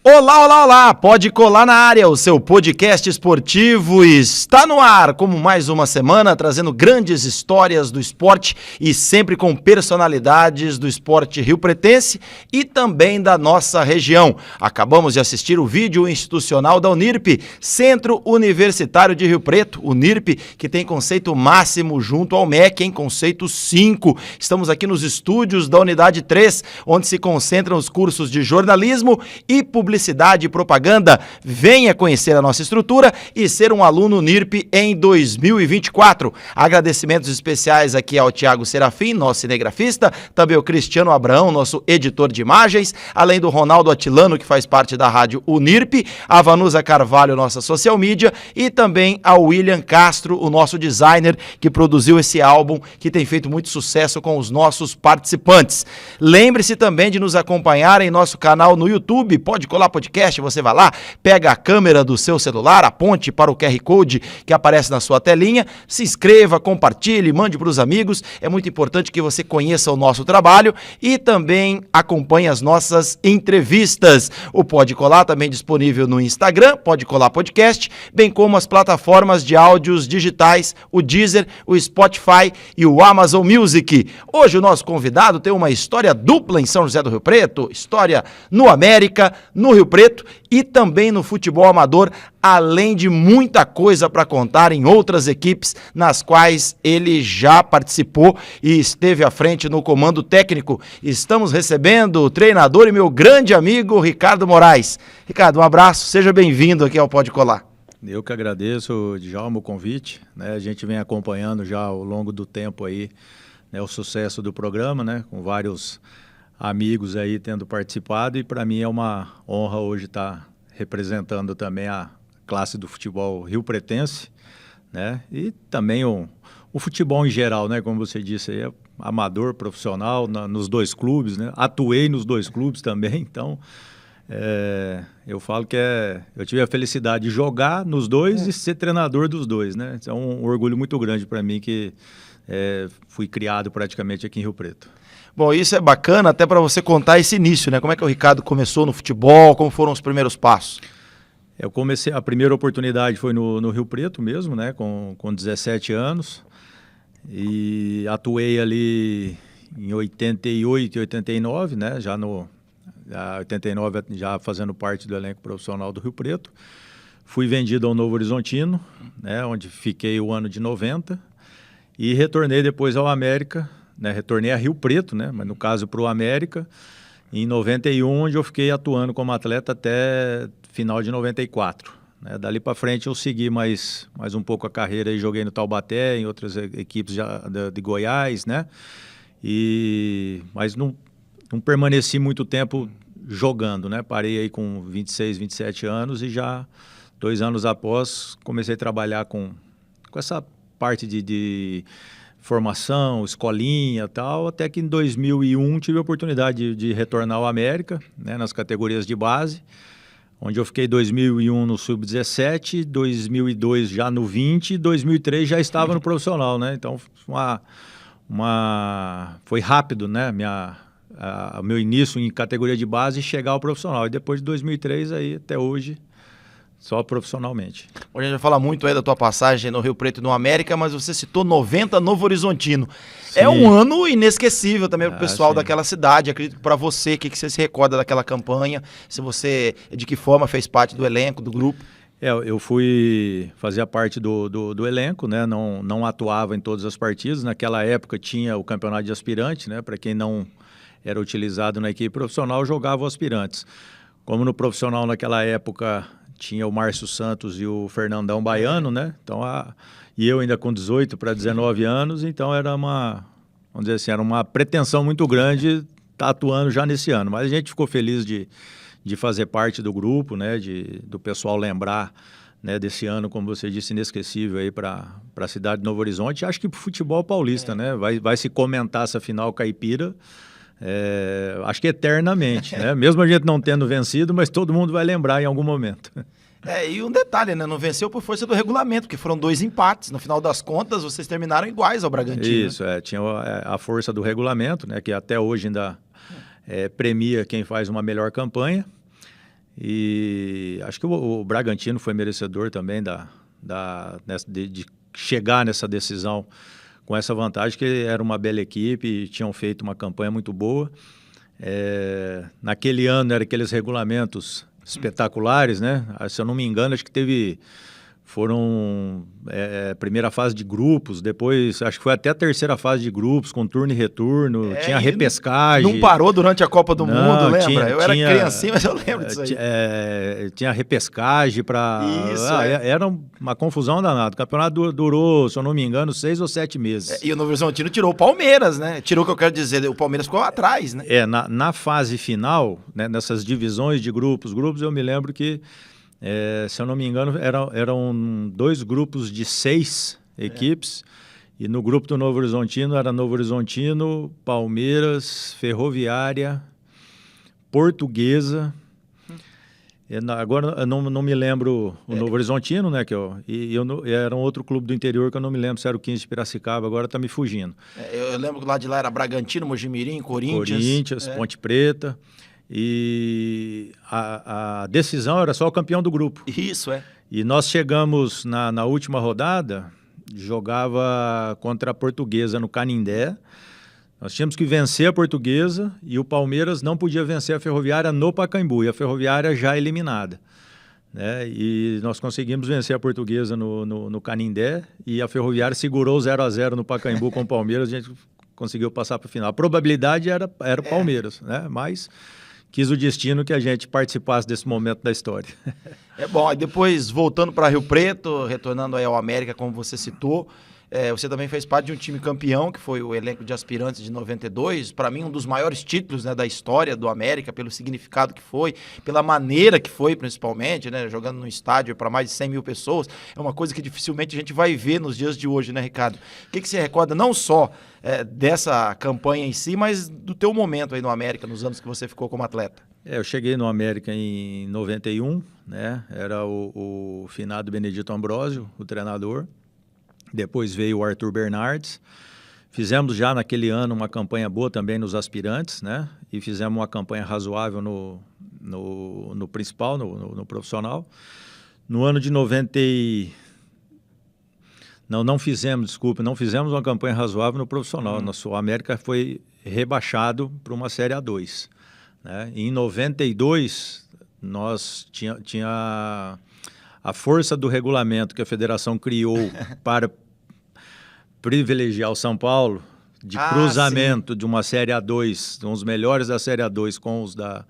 Olá, olá, olá! Pode colar na área, o seu podcast esportivo está no ar, como mais uma semana, trazendo grandes histórias do esporte e sempre com personalidades do esporte riopretense e também da nossa região. Acabamos de assistir o vídeo institucional da Unirp, Centro Universitário de Rio Preto, Unirp, que tem conceito máximo junto ao MEC, em conceito 5. Estamos aqui nos estúdios da Unidade 3, onde se concentram os cursos de jornalismo e publicidade e propaganda. Venha conhecer a nossa estrutura e ser um aluno NIRP em 2024. Agradecimentos especiais aqui ao Thiago Serafim, nosso cinegrafista, também o Cristiano Abraão, nosso editor de imagens, além do Ronaldo Atilano, que faz parte da rádio Unirp, a Vanusa Carvalho, nossa social media, e também ao William Castro, o nosso designer, que produziu esse álbum, que tem feito muito sucesso com os nossos participantes. Lembre-se também de nos acompanhar em nosso canal no YouTube, Pode Colar Podcast, você vai lá, pega a câmera do seu celular, aponte para o QR Code que aparece na sua telinha, se inscreva, compartilhe, mande para os amigos, é muito importante que você conheça o nosso trabalho e também acompanhe as nossas entrevistas. O Pode Colar também disponível no Instagram, Pode Colar Podcast, bem como as plataformas de áudios digitais, o Deezer, o Spotify e o Amazon Music. Hoje o nosso convidado tem uma história dupla em São José do Rio Preto, história no América, no Rio Preto e também no futebol amador, além de muita coisa para contar em outras equipes nas quais ele já participou e esteve à frente no comando técnico. Estamos recebendo o treinador e meu grande amigo Ricardo Moraes. Ricardo, um abraço, seja bem-vindo aqui ao Pode Colar. Eu que agradeço, Djalma, o convite, né? A gente vem acompanhando já ao longo do tempo aí, né, o sucesso do programa, né, com vários amigos aí tendo participado, e para mim é uma honra hoje estar representando também a classe do futebol riopretense, né? E também o futebol em geral, né? Como você disse aí, é amador, profissional, nos dois clubes, né? Atuei nos dois clubes também, então eu falo que eu tive a felicidade de jogar nos dois e ser treinador dos dois, né? Então é um orgulho muito grande para mim que fui criado praticamente aqui em Rio Preto. Bom, isso é bacana até para você contar esse início, né? Como é que o Ricardo começou no futebol, como foram os primeiros passos? Eu comecei, a primeira oportunidade foi no Rio Preto mesmo, né? Com 17 anos, e atuei ali em 88 e 89, né? Já 89 já fazendo parte do elenco profissional do Rio Preto. Fui vendido ao Novo Horizontino, né? Onde fiquei o ano de 90 e retornei depois ao América, né? Retornei a Rio Preto, né? Mas no caso para o América, em 91, onde eu fiquei atuando como atleta até final de 94. Né? Dali para frente eu segui mais um pouco a carreira e joguei no Taubaté, em outras equipes de Goiás, né? Mas não permaneci muito tempo jogando, né? Parei aí com 26, 27 anos e já 2 anos após comecei a trabalhar com essa parte de formação, escolinha e tal, até que em 2001 tive a oportunidade de retornar ao América, né, nas categorias de base, onde eu fiquei 2001 no Sub-17, 2002 já no 20, 2003 já estava no profissional, né? Então foi rápido, né, o meu início em categoria de base e chegar ao profissional. E depois de 2003 aí até hoje só profissionalmente. Hoje a gente vai falar muito aí da tua passagem no Rio Preto e no América, mas você citou 90 Novo Horizontino. Sim. É um ano inesquecível também para o pessoal sim. daquela cidade. Acredito que para você, o que você se recorda daquela campanha? Se você, de que forma fez parte do elenco, do grupo? Eu fazia parte do elenco, né? Não atuava em todas as partidas. Naquela época tinha o campeonato de aspirante, né? Para quem não era utilizado na equipe profissional, jogava os aspirantes. Como no profissional naquela época tinha o Márcio Santos e o Fernandão Baiano, né? Então, e eu ainda com 18 para 19 anos, então era vamos dizer assim, era uma pretensão muito grande estar atuando já nesse ano. Mas a gente ficou feliz de fazer parte do grupo, né? Do pessoal lembrar, né, desse ano, como você disse, inesquecível aí para a cidade de Novo Horizonte. Acho que para o futebol paulista, né? Vai se comentar essa final caipira. Acho que eternamente, né? Mesmo a gente não tendo vencido, mas todo mundo vai lembrar em algum momento. E um detalhe, né? Não venceu por força do regulamento, porque foram 2 empates. No final das contas, vocês terminaram iguais ao Bragantino. Isso, né? Tinha a força do regulamento, né? Que até hoje ainda premia quem faz uma melhor campanha. E acho que o Bragantino foi merecedor também de chegar nessa decisão com essa vantagem, que era uma bela equipe e tinham feito uma campanha muito boa. Naquele ano eram aqueles regulamentos espetaculares, né? Se eu não me engano, acho que foram primeira fase de grupos, depois acho que foi até a terceira fase de grupos, com turno e retorno, tinha repescagem. Não parou durante a Copa do Mundo, lembra? Eu era tinha, criancinha, mas eu lembro disso aí. Tinha repescagem para... Era uma confusão danada. O campeonato durou, se eu não me engano, 6 ou 7 meses. E o Novo Horizontino tirou o Palmeiras, né? Tirou o que eu quero dizer, o Palmeiras ficou atrás, né? Na fase final, né, nessas divisões de grupos, eu me lembro que se eu não me engano, eram 2 grupos de 6 equipes, e no grupo do Novo Horizontino era Novo Horizontino, Palmeiras, Ferroviária, Portuguesa. Agora eu não me lembro o Novo Horizontino, né? Era um outro clube do interior que eu não me lembro se era o 15 de Piracicaba, agora está me fugindo. Eu lembro que lá de lá era Bragantino, Mojimirim, Corinthians, Ponte Preta. E a decisão era só o campeão do grupo. Isso, E nós chegamos na última rodada, jogava contra a Portuguesa no Canindé. Nós tínhamos que vencer a Portuguesa e o Palmeiras não podia vencer a Ferroviária no Pacaembu, e a Ferroviária já eliminada, né? E nós conseguimos vencer a Portuguesa no Canindé, e a Ferroviária segurou 0-0 no Pacaembu com o Palmeiras, a gente conseguiu passar para o final. A probabilidade era o Palmeiras, né? Mas quis o destino que a gente participasse desse momento da história. Bom, e depois voltando para Rio Preto, retornando aí ao América, como você citou, você também fez parte de um time campeão, que foi o elenco de aspirantes de 92, para mim um dos maiores títulos, né, da história do América, pelo significado que foi, pela maneira que foi, principalmente, né, jogando num estádio para mais de 100 mil pessoas, é uma coisa que dificilmente a gente vai ver nos dias de hoje, né, Ricardo? O que você recorda não só dessa campanha em si, mas do teu momento aí no América, nos anos que você ficou como atleta? Eu cheguei no América em 91, né, era o finado Benedito Ambrosio, o treinador. Depois veio o Arthur Bernardes. Fizemos já naquele ano uma campanha boa também nos aspirantes, né? E fizemos uma campanha razoável no principal, no profissional. No ano de 90 não fizemos uma campanha razoável no profissional. O América foi rebaixado para uma Série A2, né? E em 92, nós tinha a força do regulamento que a federação criou para privilegiar o São Paulo, de cruzamento de uma Série A2, os melhores da Série A2 com os da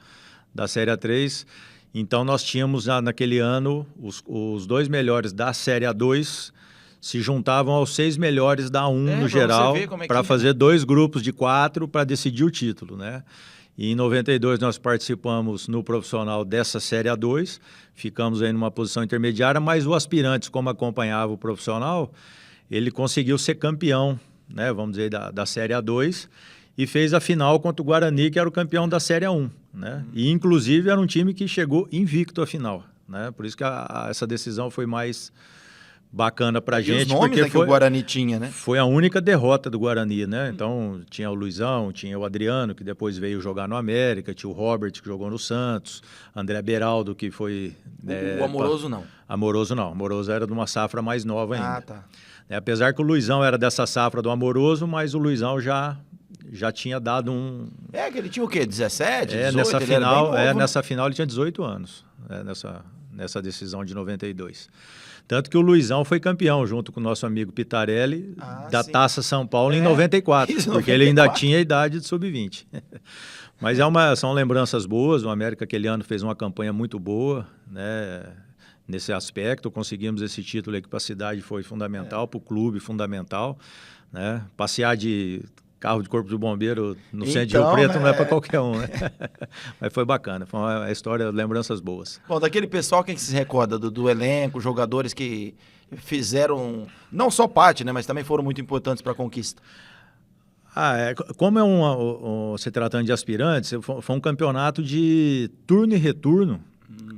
Série A3. Então, nós tínhamos naquele ano os 2 melhores da Série A2 se juntavam aos 6 melhores da A1 no geral, para fazer 2 grupos de 4 para decidir o título, né? E em 92 nós participamos no profissional dessa Série A2, ficamos aí numa posição intermediária, mas o aspirante, como acompanhava o profissional, ele conseguiu ser campeão, né, vamos dizer, da Série A2, e fez a final contra o Guarani, que era o campeão da Série A1, né? E inclusive era um time que chegou invicto à final, né? Por isso que essa decisão foi mais bacana pra gente, os nomes, porque né, que o Guarani tinha, né? Foi a única derrota do Guarani, né? Então tinha o Luizão, tinha o Adriano, que depois veio jogar no América, tinha o Robert, que jogou no Santos, André Beraldo, que foi... O Amoroso não. Amoroso não, Amoroso era de uma safra mais nova ainda. Tá. Apesar que o Luizão era dessa safra do Amoroso, mas o Luizão já tinha dado um... que ele tinha o quê? 17, 18? Nessa ele final, era bem novo, nessa final ele tinha 18 anos, nessa decisão de 92. Tanto que o Luizão foi campeão, junto com o nosso amigo Pitarelli, da Taça São Paulo em 94, porque ele ainda tinha a idade de sub-20. Mas são lembranças boas, o América aquele ano fez uma campanha muito boa, né? Nesse aspecto, conseguimos esse título aqui para a cidade, foi fundamental, para o clube fundamental, né? Passear de carro de corpo de bombeiro no centro de Rio Preto não é para qualquer um, né? Mas foi bacana, foi uma história, lembranças boas. Bom, daquele pessoal, quem se recorda do elenco, jogadores que fizeram não só parte, né, mas também foram muito importantes para a conquista? Como se tratando de aspirantes, foi um campeonato de turno e retorno,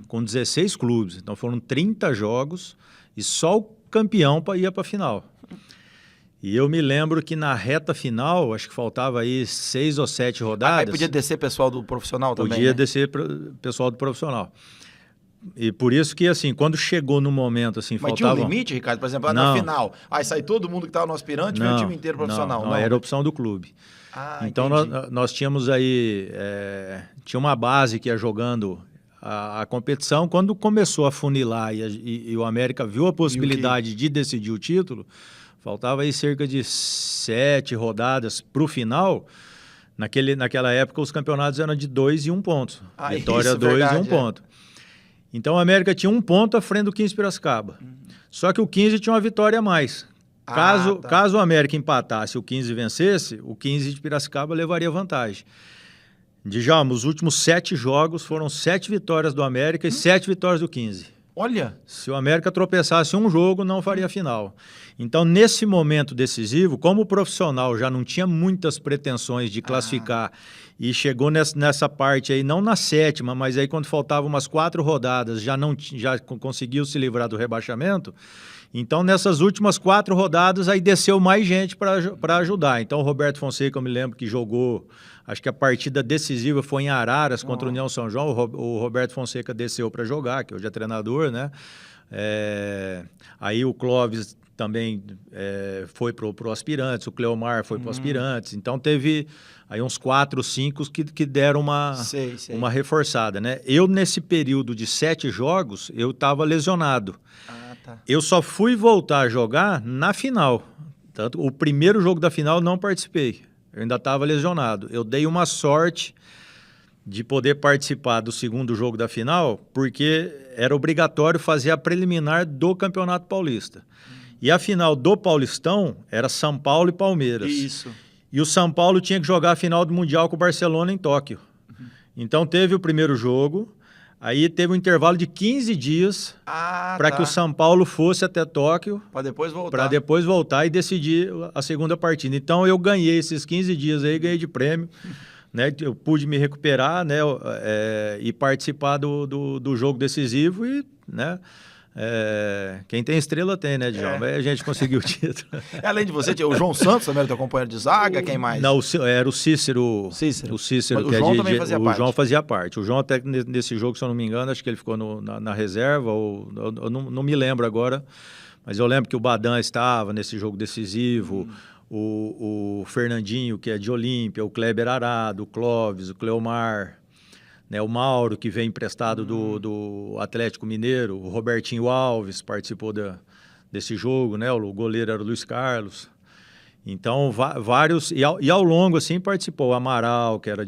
com 16 clubes. Então foram 30 jogos e só o campeão ia para a final. E eu me lembro que na reta final, acho que faltava aí 6 ou 7 rodadas. Aí podia descer pessoal do profissional também, Podia né? descer pessoal do profissional. E por isso que, assim, quando chegou no momento, assim, Mas faltava... tinha um limite, Ricardo? Por exemplo, na final, aí sai todo mundo que estava no aspirante e vem o time inteiro profissional. Não, era opção do clube. Então, nós tínhamos aí... tinha uma base que ia jogando a competição. Quando começou a funilar e o América viu a possibilidade de decidir o título, faltava aí cerca de 7 rodadas para o final. Naquela época, os campeonatos eram de 2 e 1 ponto. Vitória 2 e 1 ponto. Então, o América tinha 1 ponto à frente do 15 Piracicaba. Só que o 15 tinha uma vitória a mais. Caso o América empatasse e o 15 vencesse, o 15 de Piracicaba levaria vantagem. Djalma, os últimos 7 jogos foram 7 vitórias do América e 7 vitórias do 15. Olha! Se o América tropeçasse um jogo, não faria final. Então, nesse momento decisivo, como o profissional já não tinha muitas pretensões de classificar e chegou nessa parte aí, não na 7ª, mas aí quando faltavam umas 4 rodadas, já conseguiu se livrar do rebaixamento. Então, nessas últimas 4 rodadas, aí desceu mais gente para ajudar. Então, o Roberto Fonseca, eu me lembro que jogou, acho que a partida decisiva foi em Araras contra o União São João. O Roberto Fonseca desceu para jogar, que hoje é treinador, né? Aí o Clóvis também foi para o Aspirantes, o Cleomar foi para o Aspirantes. Então, teve aí uns 4, 5 que deram uma reforçada, né? Eu, nesse período de 7 jogos, eu estava lesionado. Eu só fui voltar a jogar na final. Tanto, o primeiro jogo da final não participei. Eu ainda estava lesionado. Eu dei uma sorte de poder participar do segundo jogo da final, porque era obrigatório fazer a preliminar do Campeonato Paulista. E a final do Paulistão era São Paulo e Palmeiras. Isso. E o São Paulo tinha que jogar a final do Mundial com o Barcelona em Tóquio. Então teve o primeiro jogo. Aí teve um intervalo de 15 dias para que o São Paulo fosse até Tóquio. Para depois voltar. Para depois voltar e decidir a segunda partida. Então eu ganhei esses 15 dias aí, ganhei de prêmio. Né? Eu pude me recuperar, né? E participar do jogo decisivo e, né? Quem tem estrela tem, né, Djalma? Aí a gente conseguiu o título. Além de você, tinha o João Santos também era teu companheiro de zaga, quem mais? Não, era o Cícero. O Cícero, que o João também fazia parte. O João fazia parte. O João até nesse jogo, se eu não me engano, acho que ele ficou na reserva, eu não me lembro agora, mas eu lembro que o Badan estava nesse jogo decisivo, o Fernandinho, que é de Olímpia, o Kleber Arado, o Clóvis, o Cleomar, né, o Mauro, que vem emprestado do Atlético Mineiro, o Robertinho Alves participou desse jogo, né, o goleiro era o Luiz Carlos. Então, vários... E ao longo, assim, participou o Amaral, que era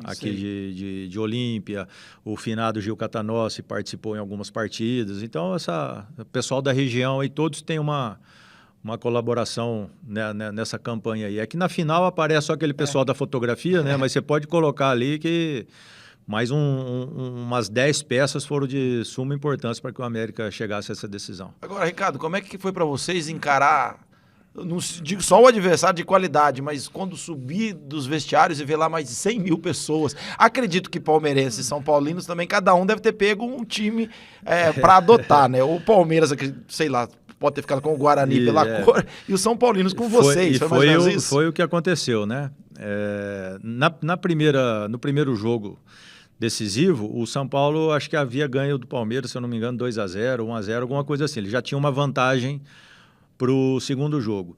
aqui de Olímpia, o finado Gil Catanossi participou em algumas partidas. Então, o pessoal da região aí, todos têm uma colaboração, né, nessa campanha aí. É que na final aparece só aquele pessoal da fotografia, né, mas você pode colocar ali que... mais umas 10 peças foram de suma importância para que o América chegasse a essa decisão. Agora, Ricardo, como é que foi para vocês encarar, não digo só o adversário de qualidade, mas quando subir dos vestiários e ver lá mais de 100 mil pessoas? Acredito que palmeirenses e São Paulinos também, cada um deve ter pego um time para adotar, né? O Palmeiras, sei lá, pode ter ficado com o Guarani pela cor, e os São Paulinos com vocês. Foi o que aconteceu, né? No primeiro jogo decisivo, o São Paulo acho que havia ganho do Palmeiras, se eu não me engano, 2-0, 1-0, alguma coisa assim. Ele já tinha uma vantagem para o segundo jogo.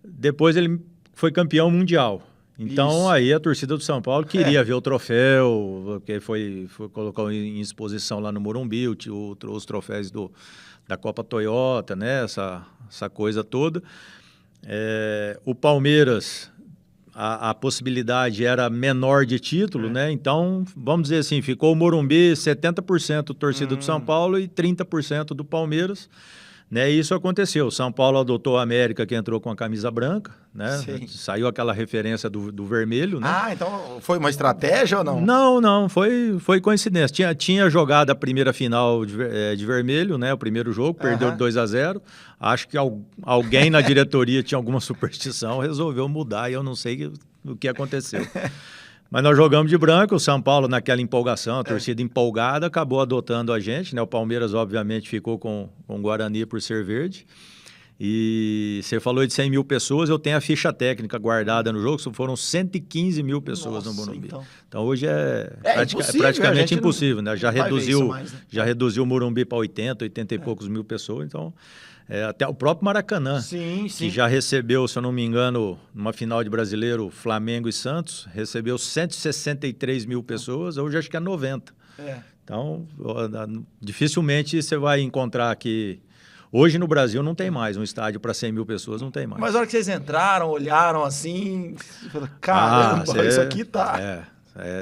Depois ele foi campeão mundial. Então aí a torcida do São Paulo queria ver o troféu, porque colocou em exposição lá no Morumbi os troféus da Copa Toyota, né? Essa coisa toda. O Palmeiras... A possibilidade era menor de título, né? Então, vamos dizer assim, ficou o Morumbi 70% torcida do São Paulo e 30% do Palmeiras, né? E isso aconteceu. O São Paulo adotou a América, que entrou com a camisa branca, né? Sim. Saiu aquela referência do vermelho, né? Então foi uma estratégia ou não? Não, foi coincidência. Tinha jogado a primeira final de vermelho, né? O primeiro jogo, perdeu de 2-0. Acho que alguém na diretoria tinha alguma superstição, resolveu mudar e eu não sei o que aconteceu. Mas nós jogamos de branco, o São Paulo naquela empolgação, a torcida empolgada, acabou adotando a gente, né? O Palmeiras, obviamente, ficou com o Guarani por ser verde. E você falou de 100 mil pessoas, eu tenho a ficha técnica guardada no jogo, foram 115 mil pessoas no Morumbi. Então hoje é praticamente impossível, né? Já reduziu o Morumbi para 80 e poucos mil pessoas, então... até o próprio Maracanã, que já recebeu, se eu não me engano, numa final de Brasileiro, Flamengo e Santos, recebeu 163 mil pessoas, hoje acho que é 90. Então, dificilmente você vai encontrar aqui... Hoje no Brasil não tem mais um estádio para 100 mil pessoas, não tem mais. Mas na hora que vocês entraram, olharam assim, caramba, isso aqui tá...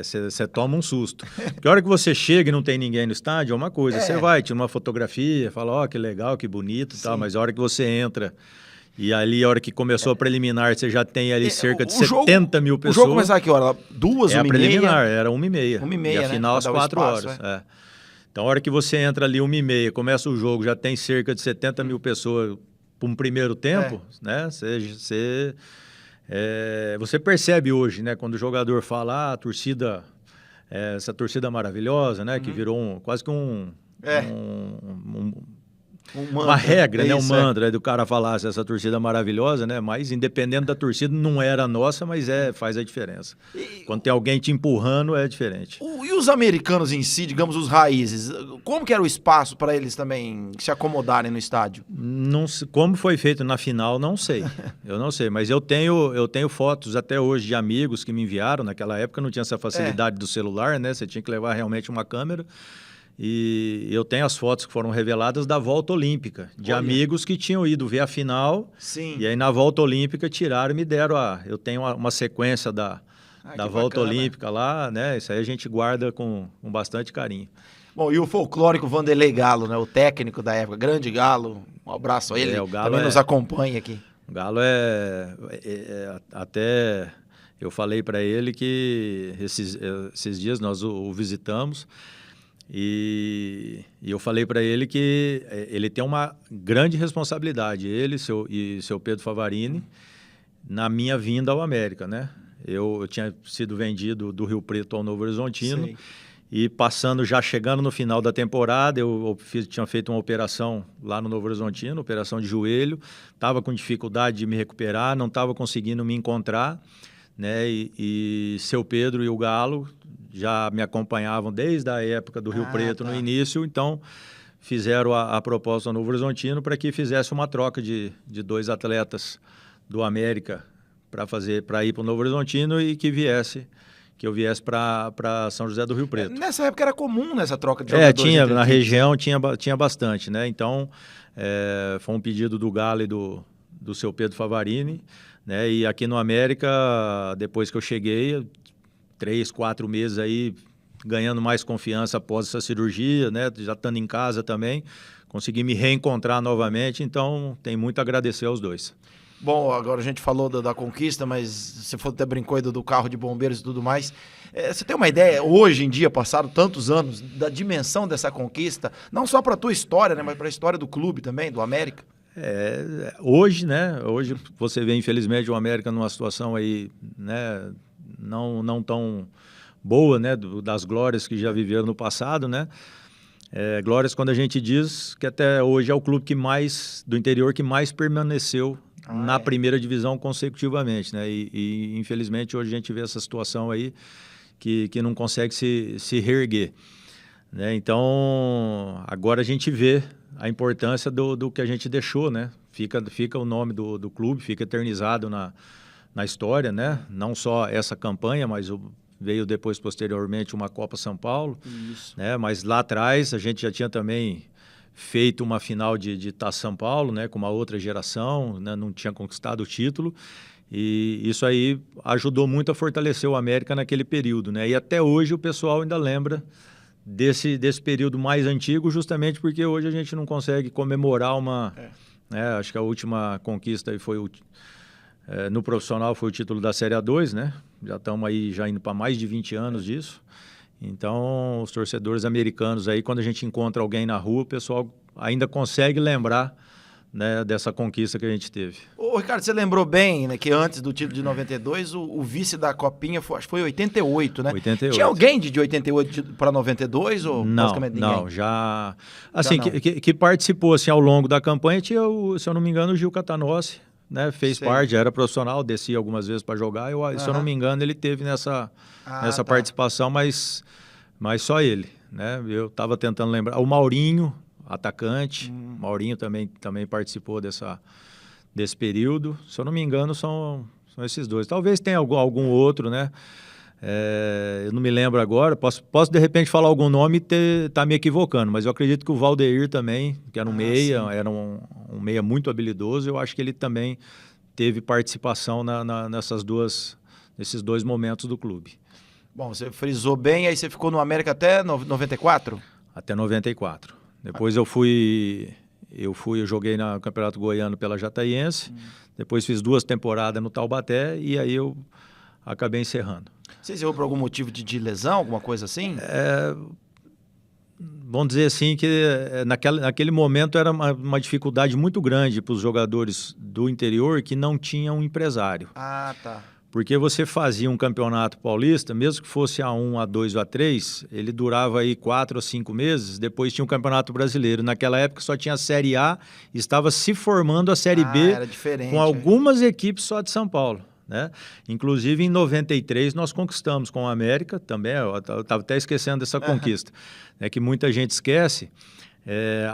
Você toma um susto. Porque a hora que você chega e não tem ninguém no estádio, é uma coisa. Você vai, tira uma fotografia, fala, ó, que legal, que bonito e tal. Mas a hora que você entra e ali, a hora que começou a preliminar, você já tem ali cerca de 70 mil pessoas. O jogo começava a que hora? 2, 1h30? A preliminar, era 1h30. 1h30, e a final às 4 horas. Então, a hora que você entra ali 1h30, começa o jogo, já tem cerca de 70 mil pessoas para um primeiro tempo, né? Você percebe hoje, né, quando o jogador fala, a torcida, essa torcida maravilhosa, né, que virou quase que uma regra, né, um mantra do cara falar essa torcida maravilhosa, né, mas independente da torcida, não era nossa, mas faz a diferença. Quando tem alguém te empurrando, é diferente. E os americanos em si, digamos, os raízes, como que era o espaço para eles também se acomodarem no estádio? Não, como foi feito na final, não sei. Eu não sei, mas eu tenho fotos até hoje de amigos que me enviaram. Naquela época não tinha essa facilidade do celular, né? Você tinha que levar realmente uma câmera. E eu tenho as fotos que foram reveladas da volta olímpica, de amigos que tinham ido ver a final. E aí na volta olímpica tiraram e me deram eu tenho uma sequência da volta olímpica lá, né? Isso aí a gente guarda com bastante carinho. Bom, e o folclórico Vanderlei Galo, né? O técnico da época, grande Galo, um abraço a ele, o Galo também nos acompanha aqui. O Galo até eu falei para ele que esses dias nós o visitamos e eu falei para ele que ele tem uma grande responsabilidade, ele e seu Pedro Favarini, na minha vinda ao América, né? Eu tinha sido vendido do Rio Preto ao Novo Horizontino. Sim. E chegando no final da temporada, eu tinha feito uma operação lá no Novo Horizontino, operação de joelho, estava com dificuldade de me recuperar, não estava conseguindo me encontrar, né? E seu Pedro e o Galo já me acompanhavam desde a época do Rio Preto no início, então fizeram a proposta ao Novo Horizontino para que fizesse uma troca de 2 atletas do América para ir para o Novo Horizontino e que eu viesse para São José do Rio Preto. Nessa época era comum nessa troca de jogadores? Na região tinha bastante, né? Então, foi um pedido do Galo e do seu Pedro Favarini, né? E aqui no América, depois que eu cheguei, 3, 4 meses aí, ganhando mais confiança após essa cirurgia, né? Já estando em casa também, consegui me reencontrar novamente, então tem muito a agradecer aos dois. Bom, agora a gente falou da conquista, mas você até brincou aí do carro de bombeiros e tudo mais. Você tem uma ideia, hoje em dia, passado tantos anos, da dimensão dessa conquista, não só para a tua história, né, mas para a história do clube também, do América? Hoje, né, hoje você vê, infelizmente, o América numa situação aí, né, não tão boa, né, das glórias que já viveram no passado, né? Glórias quando a gente diz que até hoje é o clube do interior que mais permaneceu na primeira divisão consecutivamente, né? E infelizmente hoje a gente vê essa situação aí que não consegue se reerguer, né? Então agora a gente vê a importância do que a gente deixou, né? Fica o nome do clube, fica eternizado na história, né? Não só essa campanha, mas veio depois posteriormente uma Copa São Paulo, né? Mas lá atrás a gente já tinha também feito uma final de Taça São Paulo, né, com uma outra geração, né, não tinha conquistado o título, e isso aí ajudou muito a fortalecer o América naquele período, né, e até hoje o pessoal ainda lembra desse período mais antigo, justamente porque hoje a gente não consegue comemorar acho que a última conquista aí foi no profissional foi o título da Série A2, né, já estamos aí já indo para mais de 20 anos disso. Então, os torcedores americanos aí, quando a gente encontra alguém na rua, o pessoal ainda consegue lembrar né, dessa conquista que a gente teve. Ô, Ricardo, você lembrou bem, né, que antes do título de 92, o vice da Copinha acho que foi 88, né? 88. Tinha alguém de 88 para 92 ou basicamente ninguém? Não, já... Assim, Já não. que participou assim, ao longo da campanha, tinha, se eu não me engano, o Gil Catanossi, né, fez Sei. parte, era profissional, descia algumas vezes para jogar, se eu não me engano, ele teve nessa tá. participação, mas só ele, né? Eu estava tentando lembrar. O Maurinho, atacante, Maurinho também participou desse período. Se eu não me engano, são esses dois. Talvez tenha algum outro, né? Eu não me lembro agora. Posso de repente falar algum nome e estar me equivocando, mas eu acredito que o Valdeir também, que era um meia, era um meia muito habilidoso. Eu acho que ele também teve participação nesses dois momentos do clube. Bom, você frisou bem, aí você ficou no América até 94? Até 94. Depois eu joguei no Campeonato Goiano pela Jataiense, depois fiz 2 temporadas no Taubaté e aí eu acabei encerrando. Você encerrou por algum motivo de lesão, alguma coisa assim? Vamos dizer assim que naquele momento era uma dificuldade muito grande para os jogadores do interior que não tinham um empresário. Ah, tá. Porque você fazia um campeonato paulista, mesmo que fosse A1, A2 ou A3, ele durava aí 4 ou 5 meses, depois tinha um campeonato brasileiro. Naquela época só tinha a Série A, estava se formando a Série B era diferente, com algumas equipes só de São Paulo, né? Inclusive em 93 nós conquistamos com a América também, eu estava até esquecendo dessa conquista, né, que muita gente esquece.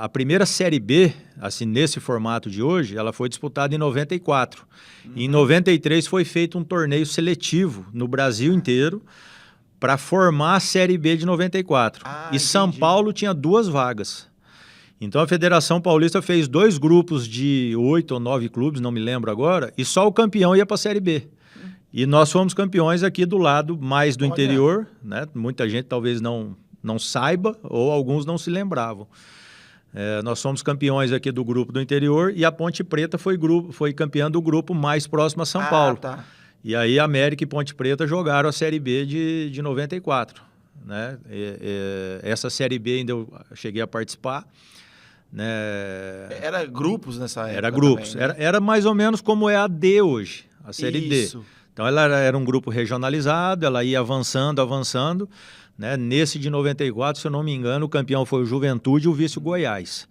A primeira Série B, assim, nesse formato de hoje, ela foi disputada em 94. Em 93 foi feito um torneio seletivo no Brasil inteiro para formar a Série B de 94. E São Paulo tinha 2 vagas. Então a Federação Paulista fez 2 grupos de 8 ou 9 clubes, não me lembro agora, e só o campeão ia para a Série B. E nós fomos campeões aqui do lado mais do interior, né? Muita gente talvez não saiba ou alguns não se lembravam. Nós somos campeões aqui do grupo do interior e a Ponte Preta foi campeã do grupo mais próximo a São Paulo. Tá. E aí América e Ponte Preta jogaram a Série B de 94. Né? Essa Série B ainda eu cheguei a participar. Né? Era grupos nessa época. Era grupos. Também, né? Era mais ou menos como é a D hoje, a Série D. Então ela era um grupo regionalizado, ela ia avançando. Né? Nesse de 94, se eu não me engano, o campeão foi o Juventude e o vice o Goiás.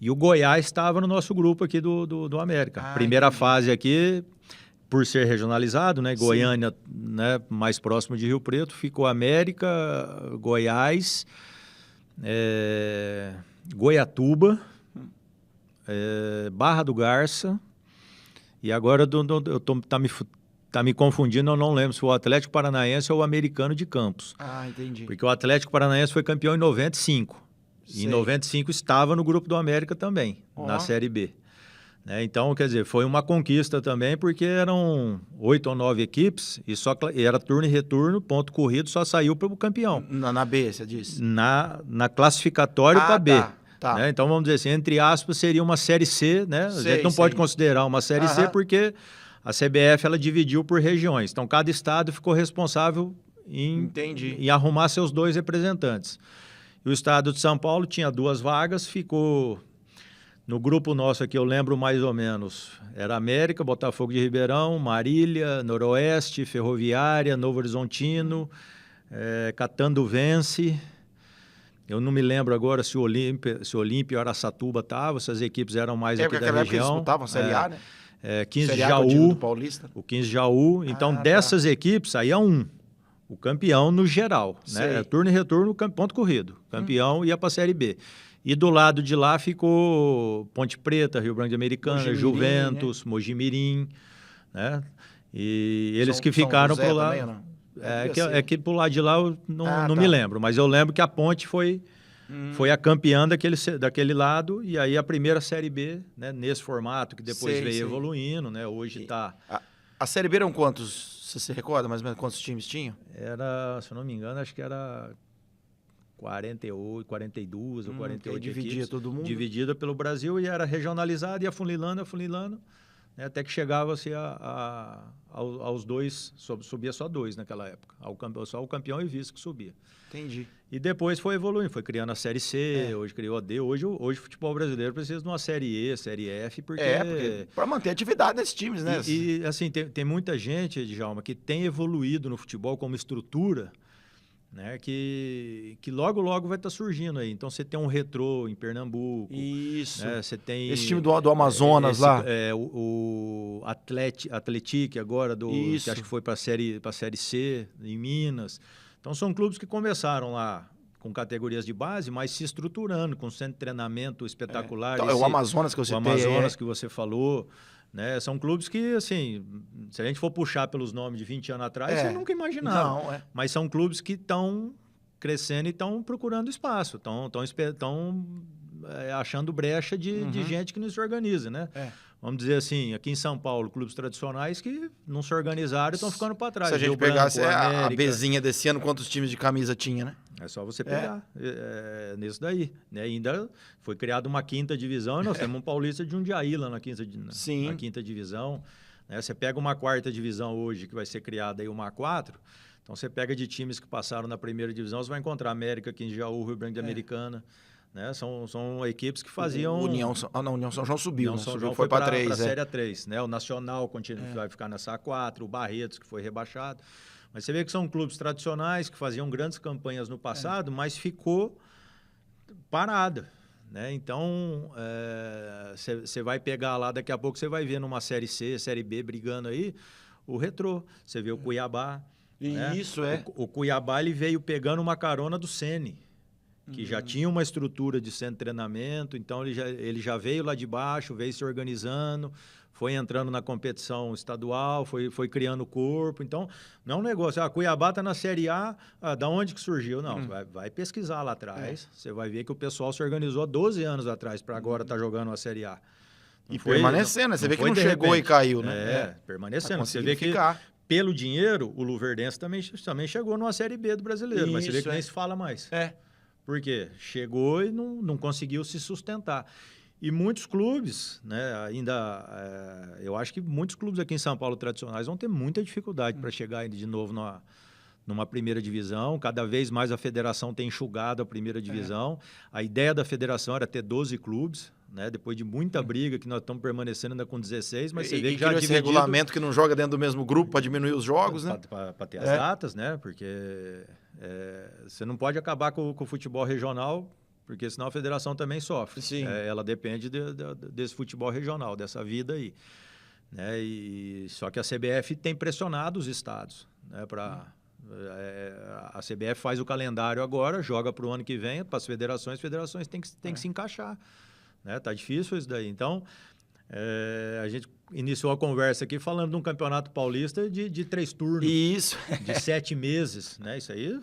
E o Goiás estava no nosso grupo aqui do América. Primeira fase aqui, por ser regionalizado, né? Goiânia, né? Mais próximo de Rio Preto, ficou América, Goiás, Goiatuba, Barra do Garça, e agora Tá me confundindo, eu não lembro se foi o Atlético Paranaense ou o Americano de Campos. Entendi. Porque o Atlético Paranaense foi campeão em 95. E em 95 estava no grupo do América também, na Série B. Né? Então, quer dizer, foi uma conquista também, porque eram 8 ou 9 equipes e era turno e retorno, ponto corrido, só saiu para o campeão. Na B, você disse? Na classificatória para B. Tá. Né? Então, vamos dizer assim, entre aspas, seria uma Série C, né? A gente não pode considerar uma Série C porque a CBF ela dividiu por regiões. Então, cada estado ficou responsável em arrumar seus 2 representantes. E o estado de São Paulo tinha 2 vagas, ficou no grupo nosso aqui, eu lembro mais ou menos, era América, Botafogo de Ribeirão, Marília, Noroeste, Ferroviária, Novo Horizontino, Catanduvense. Eu não me lembro agora se o Olímpia ou Araçatuba estavam, essas equipes eram mais aqui da região. Eles disputavam a Série A, né? 15 de Jaú, o 15 de Jaú. Então, dessas equipes, aí é o campeão no geral. Né? Turno e retorno, ponto corrido. Campeão ia para a Série B. E do lado de lá ficou Ponte Preta, Rio Branco de Americana, Juventus, né? Mojimirim. Né? E eles que ficaram por lá. Também, que por lado de lá eu não me lembro. Mas eu lembro que a Ponte foi a campeã daquele lado, e aí a primeira Série B, né, nesse formato, que depois veio evoluindo, né, hoje está... A Série B eram quantos, você se recorda mais ou menos quantos times tinham? Era, se eu não me engano, acho que era 42 ou 48 dividia equipes. Todo mundo? Dividida pelo Brasil, e era regionalizado, e afunilando, né, até que chegava-se aos 2, subia só 2 naquela época, só o campeão e vice que subia. Entendi. E depois foi evoluindo, foi criando a Série C, hoje criou a D. Hoje o futebol brasileiro precisa de uma Série E, Série F, porque para manter atividade nesses times, né? E assim, tem muita gente, Djalma, que tem evoluído no futebol como estrutura, né, que logo vai estar surgindo aí. Então você tem um Retrô em Pernambuco. Isso. Né, você tem esse time do Amazonas lá. O Atletique agora, que acho que foi para a série C em Minas. Então são clubes que começaram lá com categorias de base, mas se estruturando, com centro de treinamento espetacular. Então, o Amazonas que eu citei. O Amazonas que você falou. Né? São clubes que, assim, se a gente for puxar pelos nomes de 20 anos atrás, você nunca imaginava. Não, Mas são clubes que estão crescendo e estão procurando espaço, estão achando brecha de gente que não se organiza, né? Vamos dizer assim, aqui em São Paulo, clubes tradicionais que não se organizaram e estão ficando para trás. Se a gente pegasse a Bzinha desse ano, quantos times de camisa tinha, né? É só você pegar nisso daí. Né? Ainda foi criada uma 5ª divisão e nós temos um paulista de Jundiaí lá na 5ª divisão. Né? Você pega uma 4ª divisão hoje, que vai ser criada aí uma A4, então você pega de times que passaram na 1ª divisão, você vai encontrar América aqui em Jaú, Rio Branco de Americana. Né? São equipes que faziam... União São João subiu, União São João foi para a 3. Para a Série A3. Né? O Nacional vai ficar nessa A4, o Barretos, que foi rebaixado. Mas você vê que são clubes tradicionais que faziam grandes campanhas no passado, mas ficou parada. Né? Então, você vai pegar lá, daqui a pouco você vai ver numa Série C, Série B brigando aí, o Retrô. Você vê o Cuiabá. Isso, né? O Cuiabá ele veio pegando uma carona do Sene, que já tinha uma estrutura de centro de treinamento, então ele já veio lá de baixo, veio se organizando, foi entrando na competição estadual, foi criando corpo. Então, não é um negócio, Cuiabá está na Série A, da onde que surgiu? Não, vai pesquisar lá atrás, você vai ver que o pessoal se organizou há 12 anos atrás para agora estar jogando a Série A. E permanecendo, você vê que não chegou e caiu, né? Permanecendo. Você vê que pelo dinheiro, o Luverdense também chegou numa Série B do brasileiro, mas você vê que nem se fala mais. Por quê? Chegou e não conseguiu se sustentar. E muitos clubes, né, eu acho que muitos clubes aqui em São Paulo tradicionais vão ter muita dificuldade para chegar de novo numa 1ª divisão. Cada vez mais a federação tem enxugado a 1ª divisão. A ideia da federação era ter 12 clubes, né, depois de muita briga, que nós estamos permanecendo ainda com 16, mas você vê que já esse regulamento que não joga dentro do mesmo grupo para diminuir os jogos, né? Para ter as datas, né? Porque você não pode acabar com o futebol regional, porque senão a federação também sofre. Ela depende desse futebol regional, dessa vida aí. Né? Só que a CBF tem pressionado os estados. Né? A CBF faz o calendário agora, joga para o ano que vem, para as federações têm que se encaixar. Né? Tá difícil isso daí. Então, a gente iniciou a conversa aqui falando de um campeonato paulista de 3 turnos. Isso. De 7 meses. Né? Isso aí,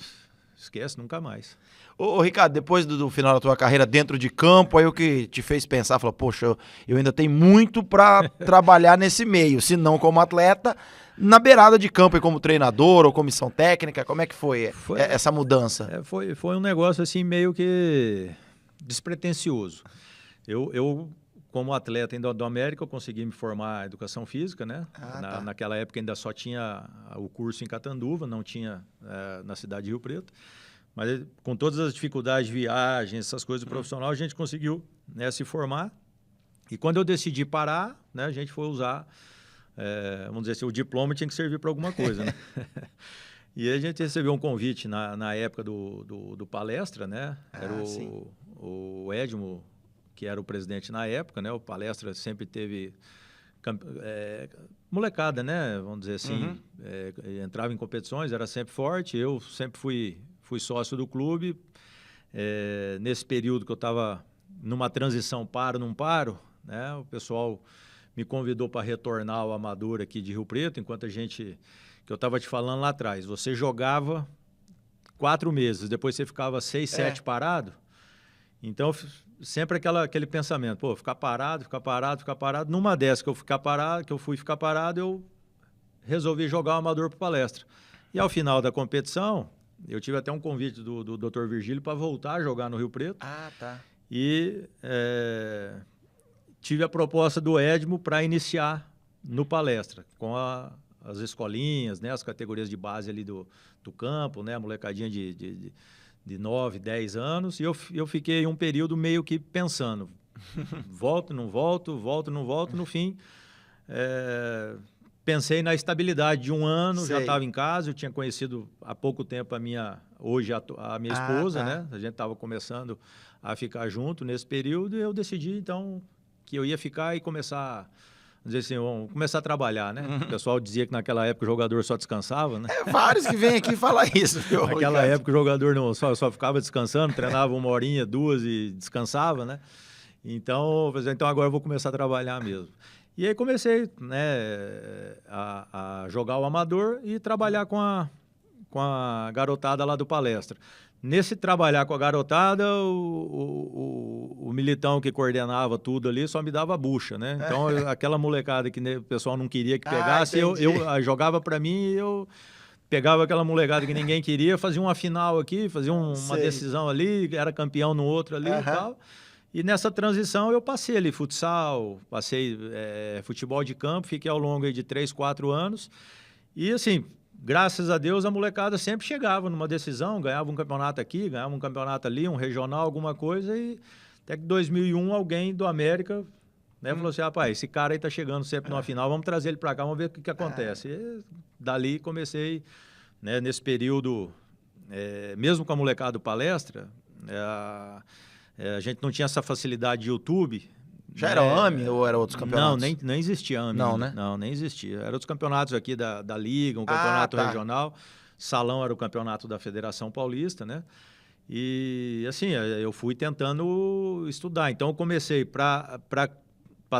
esquece, nunca mais. Ô, Ricardo, depois do final da tua carreira dentro de campo, aí o que te fez pensar, falou, poxa, eu ainda tenho muito para trabalhar nesse meio, se não como atleta, na beirada de campo e como treinador ou comissão técnica, como é que foi essa mudança? Foi um negócio assim meio que despretensioso. Eu como atleta ainda do América, eu consegui me formar em educação física, né? Naquela época ainda só tinha o curso em Catanduva, não tinha na cidade de Rio Preto. Mas com todas as dificuldades de viagem, essas coisas do profissional, a gente conseguiu, né, se formar. E quando eu decidi parar, né, a gente foi usar, vamos dizer assim, o diploma tinha que servir para alguma coisa. Né? E a gente recebeu um convite na época do Palestra, né? Era o Edmo, que era o presidente na época, né? O Palestra sempre teve molecada, né? Vamos dizer assim, entrava em competições, era sempre forte. Eu sempre fui sócio do clube. Nesse período que eu estava numa transição não paro, né? O pessoal me convidou para retornar ao amador aqui de Rio Preto, enquanto que eu estava te falando lá atrás, você jogava 4 meses, depois você ficava 6, 7 parado. Então, sempre aquele pensamento, pô, ficar parado. Numa dessas que eu fui ficar parado, eu resolvi jogar o amador para Palestra. E ao final da competição, eu tive até um convite do Dr. Virgílio para voltar a jogar no Rio Preto. E tive a proposta do Edmo para iniciar no Palestra, com as escolinhas, né, as categorias de base ali do campo, né, a molecadinha de 9, 10 anos, e eu fiquei um período meio que pensando, volto, não volto, no fim, pensei na estabilidade de um ano, Sei. já estava em casa, eu tinha conhecido há pouco tempo a minha esposa, tá. né, a gente estava começando a ficar junto nesse período, e eu decidi, então, que eu ia ficar e começar... Vamos dizer assim, vamos começar a trabalhar, né? O pessoal dizia que naquela época o jogador só descansava, né? Vários que vêm aqui falar isso, viu, Naquela Ricardo? época o jogador não, só ficava descansando, treinava 1 horinha, 2 e descansava, né? Então agora eu vou começar a trabalhar mesmo. E aí comecei, né, a jogar o amador e trabalhar com a garotada lá do Palestra. Nesse trabalhar com a garotada, o Militão que coordenava tudo ali só me dava bucha, né? Então, aquela molecada que o pessoal não queria que pegasse, eu jogava para mim e eu pegava aquela molecada que ninguém queria, fazia uma final aqui, fazia uma decisão ali, era campeão no outro ali e tal. E nessa transição eu passei ali futsal, passei futebol de campo, fiquei ao longo aí de 3, 4 anos. E assim... Graças a Deus, a molecada sempre chegava numa decisão, ganhava um campeonato aqui, ganhava um campeonato ali, um regional, alguma coisa, e até que em 2001 alguém do América, né, falou assim, rapaz, esse cara aí tá chegando sempre numa final, vamos trazer ele para cá, vamos ver o que acontece. E dali comecei, né, nesse período, mesmo com a molecada do Palestra, a gente não tinha essa facilidade de YouTube. Já era o AME ou era outros campeonatos? Não, nem existia AME. Não, ainda. né? Não, nem existia. Era outros campeonatos aqui da Liga, um campeonato regional. Salão era o campeonato da Federação Paulista, né? E, assim, eu fui tentando estudar. Então, eu comecei para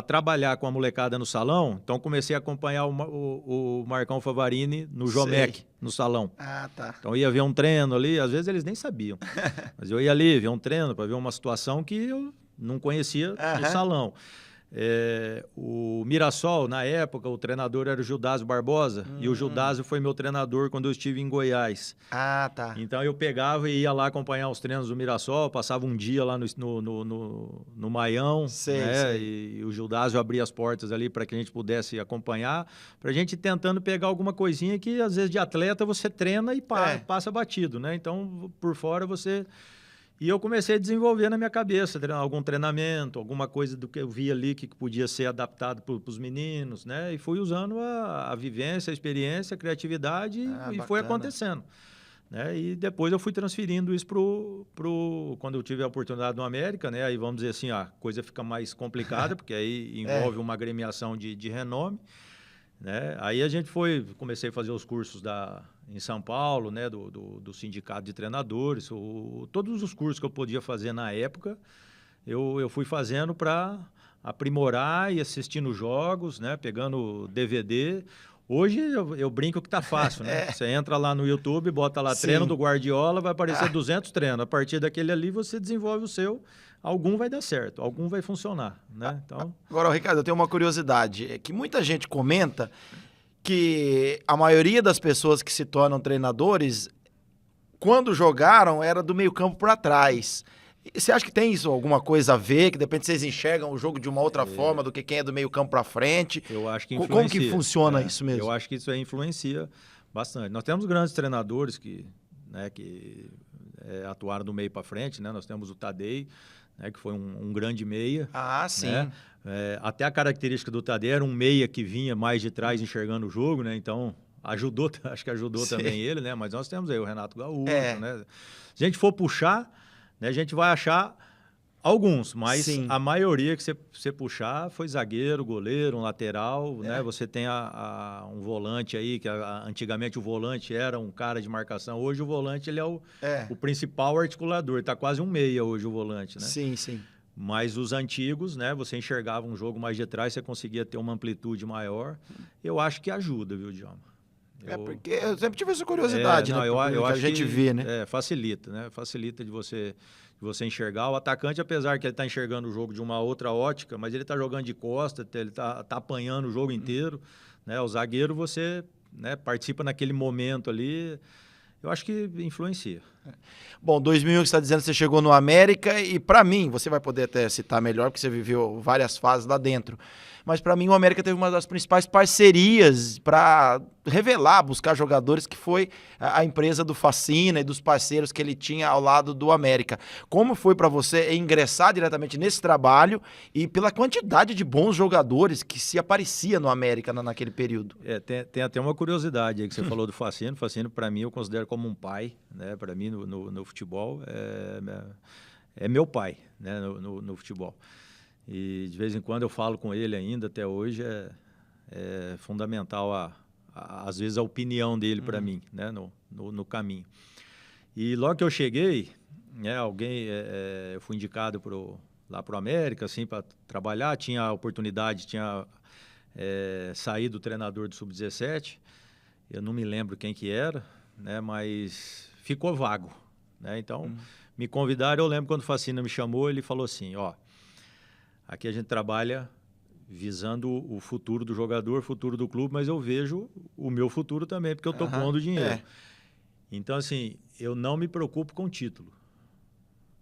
trabalhar com a molecada no salão. Então, comecei a acompanhar o Marcão Favarini no Jomec, no salão. Ah, tá. Então, eu ia ver um treino ali. Às vezes, eles nem sabiam. Mas eu ia ali ver um treino para ver uma situação que eu... não conhecia no salão. O Mirassol, na época, o treinador era o Gildásio Barbosa, e o Gildásio foi meu treinador quando eu estive em Goiás. Ah, tá. Então eu pegava e ia lá acompanhar os treinos do Mirassol, passava um dia lá no Maião, né? E o Gildásio abria as portas ali para que a gente pudesse acompanhar, para a gente ir tentando pegar alguma coisinha que, às vezes, de atleta você treina e passa batido, né? Então, por fora você... E eu comecei a desenvolver na minha cabeça algum treinamento, alguma coisa do que eu via ali que podia ser adaptado para os meninos, né? E fui usando a vivência, a experiência, a criatividade e foi acontecendo. Né? E depois eu fui transferindo isso quando eu tive a oportunidade no América, né? Aí vamos dizer assim, a coisa fica mais complicada, porque aí envolve uma agremiação de renome. Né? Aí comecei a fazer os cursos em São Paulo, né? do sindicato de treinadores, todos os cursos que eu podia fazer na época, eu fui fazendo para aprimorar e assistindo jogos, né? Pegando DVD. Hoje eu brinco que tá fácil, né? Você entra lá no YouTube, bota lá treino do Guardiola, vai aparecer 200 treinos. A partir daquele ali você desenvolve o seu. Algum vai dar certo, algum vai funcionar, né? Então... Agora, Ricardo, eu tenho uma curiosidade. É que muita gente comenta que a maioria das pessoas que se tornam treinadores, quando jogaram, era do meio campo para trás. E você acha que tem isso, alguma coisa a ver? Que de repente vocês enxergam o jogo de uma outra forma do que quem é do meio campo para frente? Eu acho que influencia. Como que funciona isso mesmo? Eu acho que isso aí influencia bastante. Nós temos grandes treinadores que atuaram do meio para frente, né? Nós temos o Tadei, né, que foi um grande meia. Ah, sim. Né? Até a característica do Tadei era um meia que vinha mais de trás enxergando o jogo, né? Então, acho que ajudou também ele, né? Mas nós temos aí o Renato Gaúcho, né? Se a gente for puxar, né, a gente vai achar alguns, mas a maioria que você puxar foi zagueiro, goleiro, um lateral, né? Você tem um volante aí, que antigamente o volante era um cara de marcação, hoje o volante ele é o principal articulador, está quase um meia hoje o volante, né? Sim, sim. Mas os antigos, né? Você enxergava um jogo mais de trás, você conseguia ter uma amplitude maior. Eu acho que ajuda, viu, Djalma? Porque eu sempre tive essa curiosidade, né? Eu acho que a gente vê, né? Facilita, né? Facilita de você enxergar. O atacante, apesar que ele está enxergando o jogo de uma outra ótica, mas ele está jogando de costa, ele está apanhando o jogo inteiro, né? O zagueiro, você, né, participa naquele momento ali. Eu acho que influencia. Bom, 2001 que você está dizendo que você chegou no América e, para mim, você vai poder até citar melhor, porque você viveu várias fases lá dentro. mas para mim o América teve uma das principais parcerias para revelar, buscar jogadores, que foi a empresa do Facina e dos parceiros que ele tinha ao lado do América. Como foi para você ingressar diretamente nesse trabalho e pela quantidade de bons jogadores que se aparecia no América naquele período? Tem até uma curiosidade aí que você falou do Facino. O Facino, para mim, eu considero como um pai, né? Para mim, no futebol, é meu pai, né? No futebol. E de vez em quando eu falo com ele ainda, até hoje, é fundamental às vezes a opinião dele para mim, né? No caminho. E logo que eu cheguei, né, eu fui indicado lá para o América, assim, para trabalhar, tinha a oportunidade, saído do treinador do Sub-17, eu não me lembro quem que era, né, mas ficou vago, né? Então, me convidaram, eu lembro quando o Facina me chamou, ele falou assim, ó, aqui a gente trabalha visando o futuro do jogador, o futuro do clube, mas eu vejo o meu futuro também, porque eu estou pondo dinheiro. Então, assim, eu não me preocupo com o título.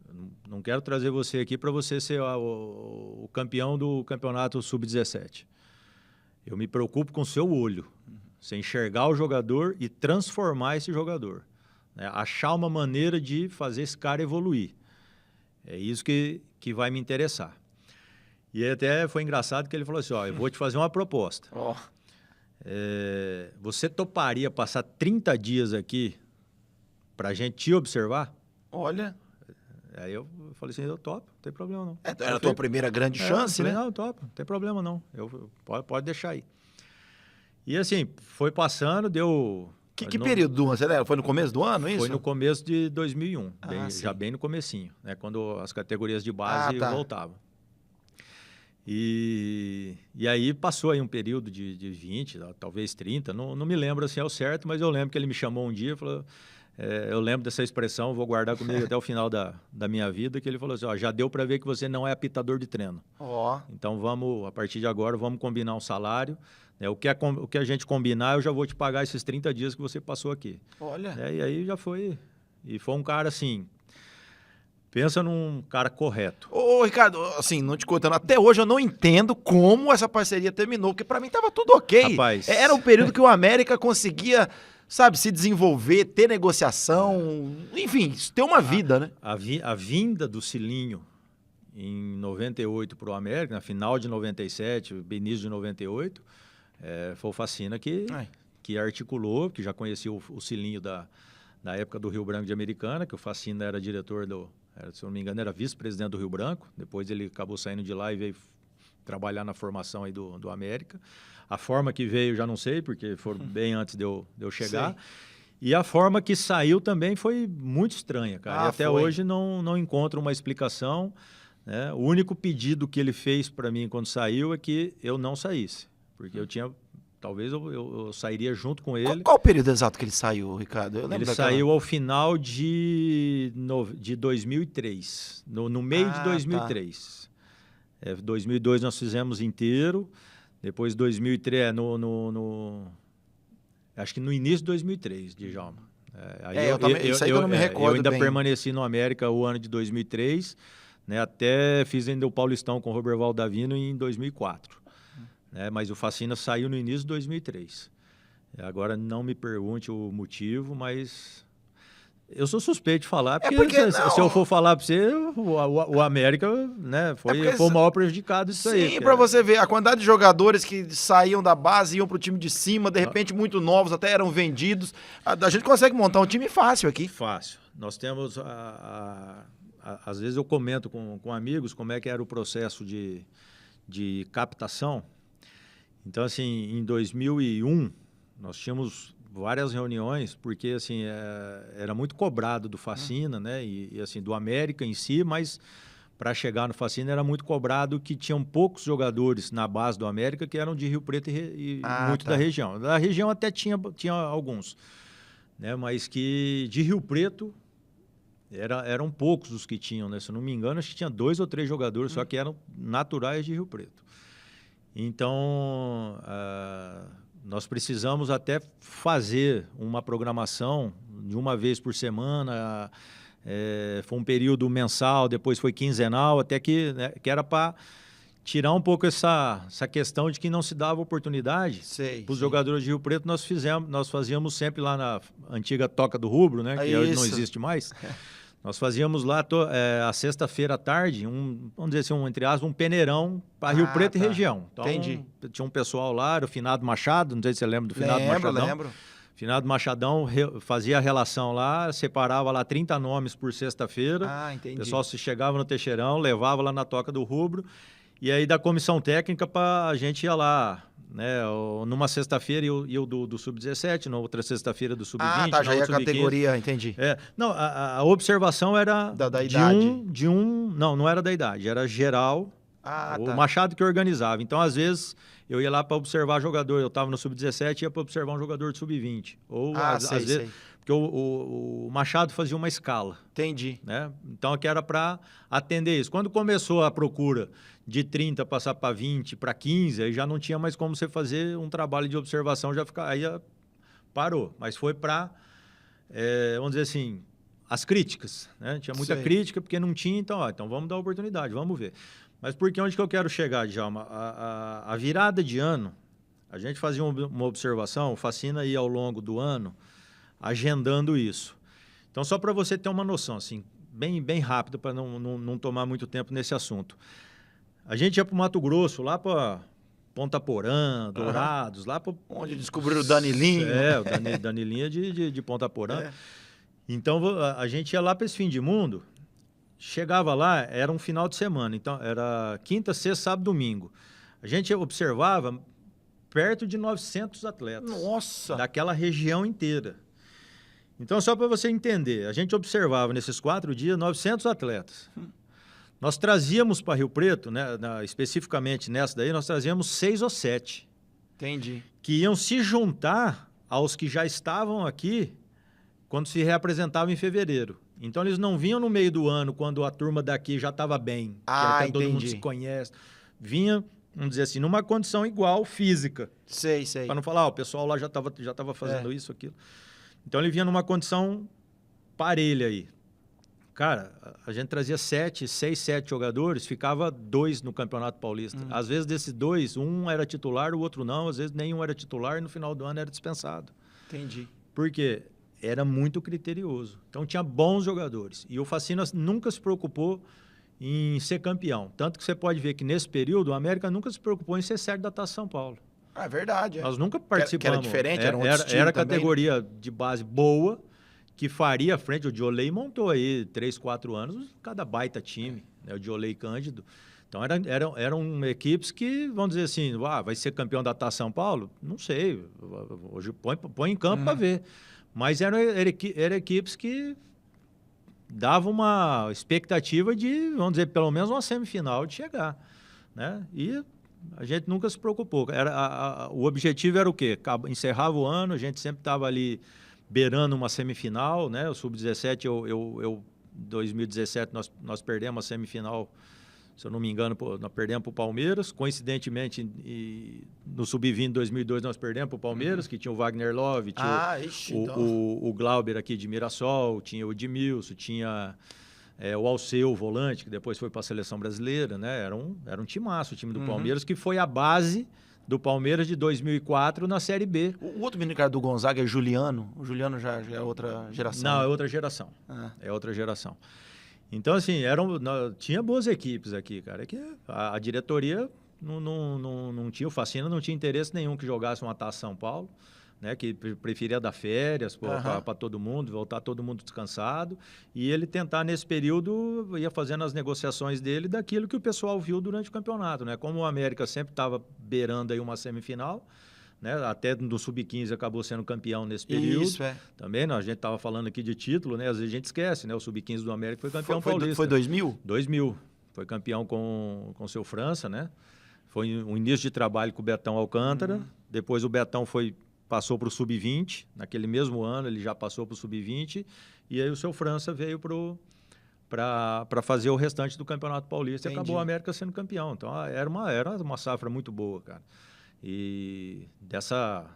Eu não quero trazer você aqui para você ser o campeão do campeonato Sub-17. Eu me preocupo com o seu olho. Você enxergar o jogador e transformar esse jogador, né? Achar uma maneira de fazer esse cara evoluir. É isso que vai me interessar. E até foi engraçado que ele falou assim, ó, eu vou te fazer uma proposta. Você toparia passar 30 dias aqui para a gente te observar? Olha. Aí eu falei assim, eu topo, não tem problema não. Era a tua primeira grande chance, né? Não, eu topo, não tem problema não. Pode deixar aí. E assim, foi passando, deu... Que período do ano? Você lembra? Foi no começo do ano, isso? Foi no começo de 2001, já bem no comecinho, né? Quando as categorias de base voltavam. E aí passou aí um período de 20, talvez 30, não me lembro assim ao certo, mas eu lembro que ele me chamou um dia e falou, eu lembro dessa expressão, vou guardar comigo até o final da minha vida, que ele falou assim, ó, já deu para ver que você não é apitador de treino. Então a partir de agora, vamos combinar um salário, né? O que a gente combinar, eu já vou te pagar esses 30 dias que você passou aqui. Olha. E aí já foi, e foi um cara assim... Pensa num cara correto. Ô, Ricardo, assim, não te contando, até hoje eu não entendo como essa parceria terminou, porque pra mim tava tudo ok. Rapaz. Era um período que o América conseguia, sabe, se desenvolver, ter negociação, enfim, ter uma vida, né? A vinda do Cilinho em 98 pro América, na final de 97, início de 98, foi o Facina que articulou, que já conhecia o Cilinho da época do Rio Branco de Americana, que o Facina era diretor se eu não me engano, era vice-presidente do Rio Branco. Depois ele acabou saindo de lá e veio trabalhar na formação aí do América. A forma que veio, já não sei, porque foram bem antes de eu chegar. Sim. E a forma que saiu também foi muito estranha, cara. E até hoje não encontro uma explicação, né? O único pedido que ele fez para mim quando saiu é que eu não saísse, porque eu tinha... Talvez eu sairia junto com ele. Qual o período exato que ele saiu, Ricardo? Ele saiu ao final de 2003, no meio de 2003. 2002 nós fizemos inteiro, depois 2003, acho que no início de 2003, Djalma. Eu não me recordo eu ainda bem. Permaneci no América o ano de 2003, né, até fiz ainda o Paulistão com o Roberval Davino em 2004. Mas o Facina saiu no início de 2003. Agora, não me pergunte o motivo, mas eu sou suspeito de falar, porque se eu for falar para você, o América, né, foi o maior prejudicado disso aí. Sim, para você ver, a quantidade de jogadores que saíam da base, iam para o time de cima, de repente muito novos, até eram vendidos. A gente consegue montar um time fácil aqui. Fácil. Nós temos, às vezes eu comento com amigos como é que era o processo de captação. Então, assim, em 2001, nós tínhamos várias reuniões, porque, assim, era muito cobrado do Facina, né, e assim, do América em si, mas para chegar no Facina era muito cobrado que tinham poucos jogadores na base do América que eram de Rio Preto e muito da região. Da região até tinha alguns, né, mas que de Rio Preto eram poucos os que tinham, né, se eu não me engano, acho que tinha 2 ou 3 jogadores, só que eram naturais de Rio Preto. Então, nós precisamos até fazer uma programação de uma vez por semana, foi um período mensal, depois foi quinzenal, até que era para tirar um pouco essa questão de que não se dava oportunidade para os jogadores de Rio Preto. Nós fazíamos sempre lá na antiga Toca do Rubro, né, que hoje não existe mais. Nós fazíamos lá a sexta-feira à tarde, vamos dizer assim, entre aspas, um peneirão para Rio Preto e região. Então, tinha um pessoal lá, era o Finado Machado, não sei se você lembra do Finado Machadão. Lembro. Finado Machadão fazia a relação lá, separava lá 30 nomes por sexta-feira. O pessoal se chegava no Teixeirão, levava lá na Toca do Rubro. E aí da comissão técnica a gente ia lá, né? Numa sexta-feira eu do Sub-17, na outra sexta-feira do Sub-20. Já ia a categoria, entendi. Não, a observação era da idade. Não era da idade, era geral. O Machado que organizava. Então, às vezes, eu ia lá para observar jogador. Eu estava no Sub-17 e ia para observar um jogador de Sub-20. Ou, às vezes, porque o Machado fazia uma escala. Entendi. Né? Então, que era para atender isso. Quando começou a procura de 30 passar para 20, para 15, aí já não tinha mais como você fazer um trabalho de observação, aí parou. Mas foi para, vamos dizer assim, as críticas. Né? Tinha muita crítica porque não tinha, então vamos dar oportunidade, vamos ver. Mas porque onde que eu quero chegar, Djalma? A virada de ano, a gente fazia uma observação, o Facina ia ao longo do ano agendando isso. Então, só para você ter uma noção, assim, bem rápido, para não tomar muito tempo nesse assunto. A gente ia para o Mato Grosso, lá para Ponta Porã, Dourados, lá para... Onde descobriram o Danilinho. O Danilinho de Ponta Porã. Então, a gente ia lá para esse fim de mundo... Chegava lá, era um final de semana, então era quinta, sexta, sábado, domingo. A gente observava perto de 900 atletas. Nossa! Daquela região inteira. Então, só para você entender, a gente observava nesses 4 dias 900 atletas. Nós trazíamos para Rio Preto, né, especificamente nessa daí, nós trazíamos 6 ou 7. Entendi. Que iam se juntar aos que já estavam aqui quando se reapresentavam em fevereiro. Então, eles não vinham no meio do ano, quando a turma daqui já estava bem, que todo mundo se conhece. Vinha, vamos dizer assim, numa condição igual, física. Sei. Para não falar, o pessoal lá já tava fazendo isso, aquilo. Então, ele vinha numa condição parelha aí. Cara, a gente trazia 6, 7 jogadores, ficava 2 no Campeonato Paulista. Às vezes, desses 2, um era titular, o outro não. Às vezes, nenhum era titular e no final do ano era dispensado. Entendi. Por quê? Era muito criterioso. Então, tinha bons jogadores. E o Facina nunca se preocupou em ser campeão. Tanto que você pode ver que, nesse período, o América nunca se preocupou em ser sério da Taça São Paulo. É verdade. Nós nunca participamos. Que era diferente, era um outro estilo Era também, categoria, né? de base boa, que faria frente. O Diolei montou aí 3, 4 anos, cada baita time. Né? O Diolei e Cândido. Então, eram equipes que, vamos dizer assim, vai ser campeão da Taça São Paulo? Não sei. Hoje põe em campo para ver. Mas eram equipes que davam uma expectativa de, vamos dizer, pelo menos uma semifinal de chegar. Né? E a gente nunca se preocupou. O objetivo era o quê? Encerrava o ano, a gente sempre estava ali beirando uma semifinal. Né? O Sub-17, 2017, nós perdemos a semifinal. Se eu não me engano, nós perdemos para o Palmeiras. Coincidentemente, no Sub-20 2002, nós perdemos para o Palmeiras, que tinha o Wagner Love, tinha o Glauber aqui de Mirassol, tinha o Edmilson, tinha o Alceu, o volante, que depois foi para a Seleção Brasileira. Né? Era um timaço o time do Palmeiras, que foi a base do Palmeiras de 2004 na Série B. O outro menino que era do Gonzaga é Juliano. O Juliano já é outra geração. Não, é outra geração. É outra geração. Então, assim, tinha boas equipes aqui, cara. É que a diretoria não tinha, o Facina não tinha interesse nenhum que jogasse uma Taça São Paulo, né? Que preferia dar férias para todo mundo, voltar todo mundo descansado. E ele tentar, nesse período, ia fazendo as negociações dele daquilo que o pessoal viu durante o campeonato, né? Como o América sempre estava beirando aí uma semifinal, né? Até no Sub-15 acabou sendo campeão nesse período. Isso, Também, a gente estava falando aqui de título, né? Às vezes a gente esquece, né? O Sub-15 do América foi campeão paulista. Foi 2000? 2000. Foi campeão com o seu França, né? Foi um início de trabalho com o Betão Alcântara. Depois o Betão passou para o Sub-20. Naquele mesmo ano ele já passou para o Sub-20. E aí o seu França veio para fazer o restante do Campeonato Paulista. Entendi. E acabou o América sendo campeão. Então era uma safra muito boa, cara. E dessa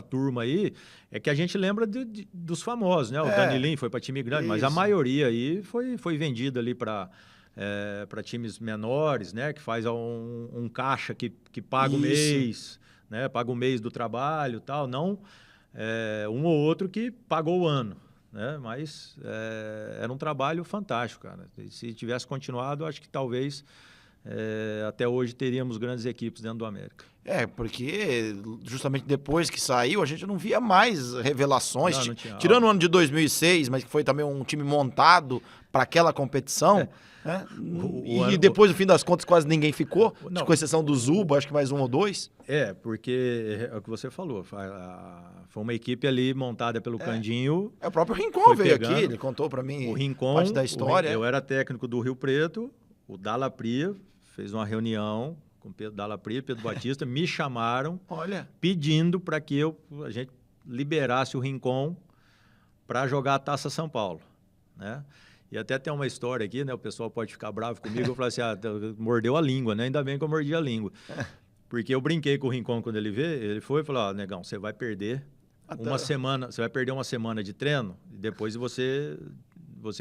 turma aí, é que a gente lembra dos famosos, né? O Danilinho foi para time grande, mas a maioria aí foi vendida ali para para times menores, né? Que faz um caixa que paga o Isso. mês, né? Paga o mês do trabalho e tal. Não um ou outro que pagou o ano, né? Mas era um trabalho fantástico, cara. E se tivesse continuado, acho que talvez até hoje teríamos grandes equipes dentro do América. Porque justamente depois que saiu, a gente não via mais revelações. Não tinha. Tirando o ano de 2006, mas que foi também um time montado para aquela competição. Né? E depois, no fim das contas, quase ninguém ficou, com exceção do Zuba, acho que mais um ou dois. Porque é o que você falou. Foi uma equipe ali montada pelo Candinho. O próprio Rincon veio aqui, ele contou para mim o Rincon, parte da história. Eu era técnico do Rio Preto, o Dalla Pria fez uma reunião com Pedro Dalla Pria, Pedro Batista, me chamaram pedindo para que a gente liberasse o Rincon para jogar a Taça São Paulo, né? E até tem uma história aqui, né? O pessoal pode ficar bravo comigo, eu falei assim, mordeu a língua, né? Ainda bem que eu mordi a língua. Porque eu brinquei com o Rincon quando ele foi e falou, negão, você vai perder uma semana de treino e depois você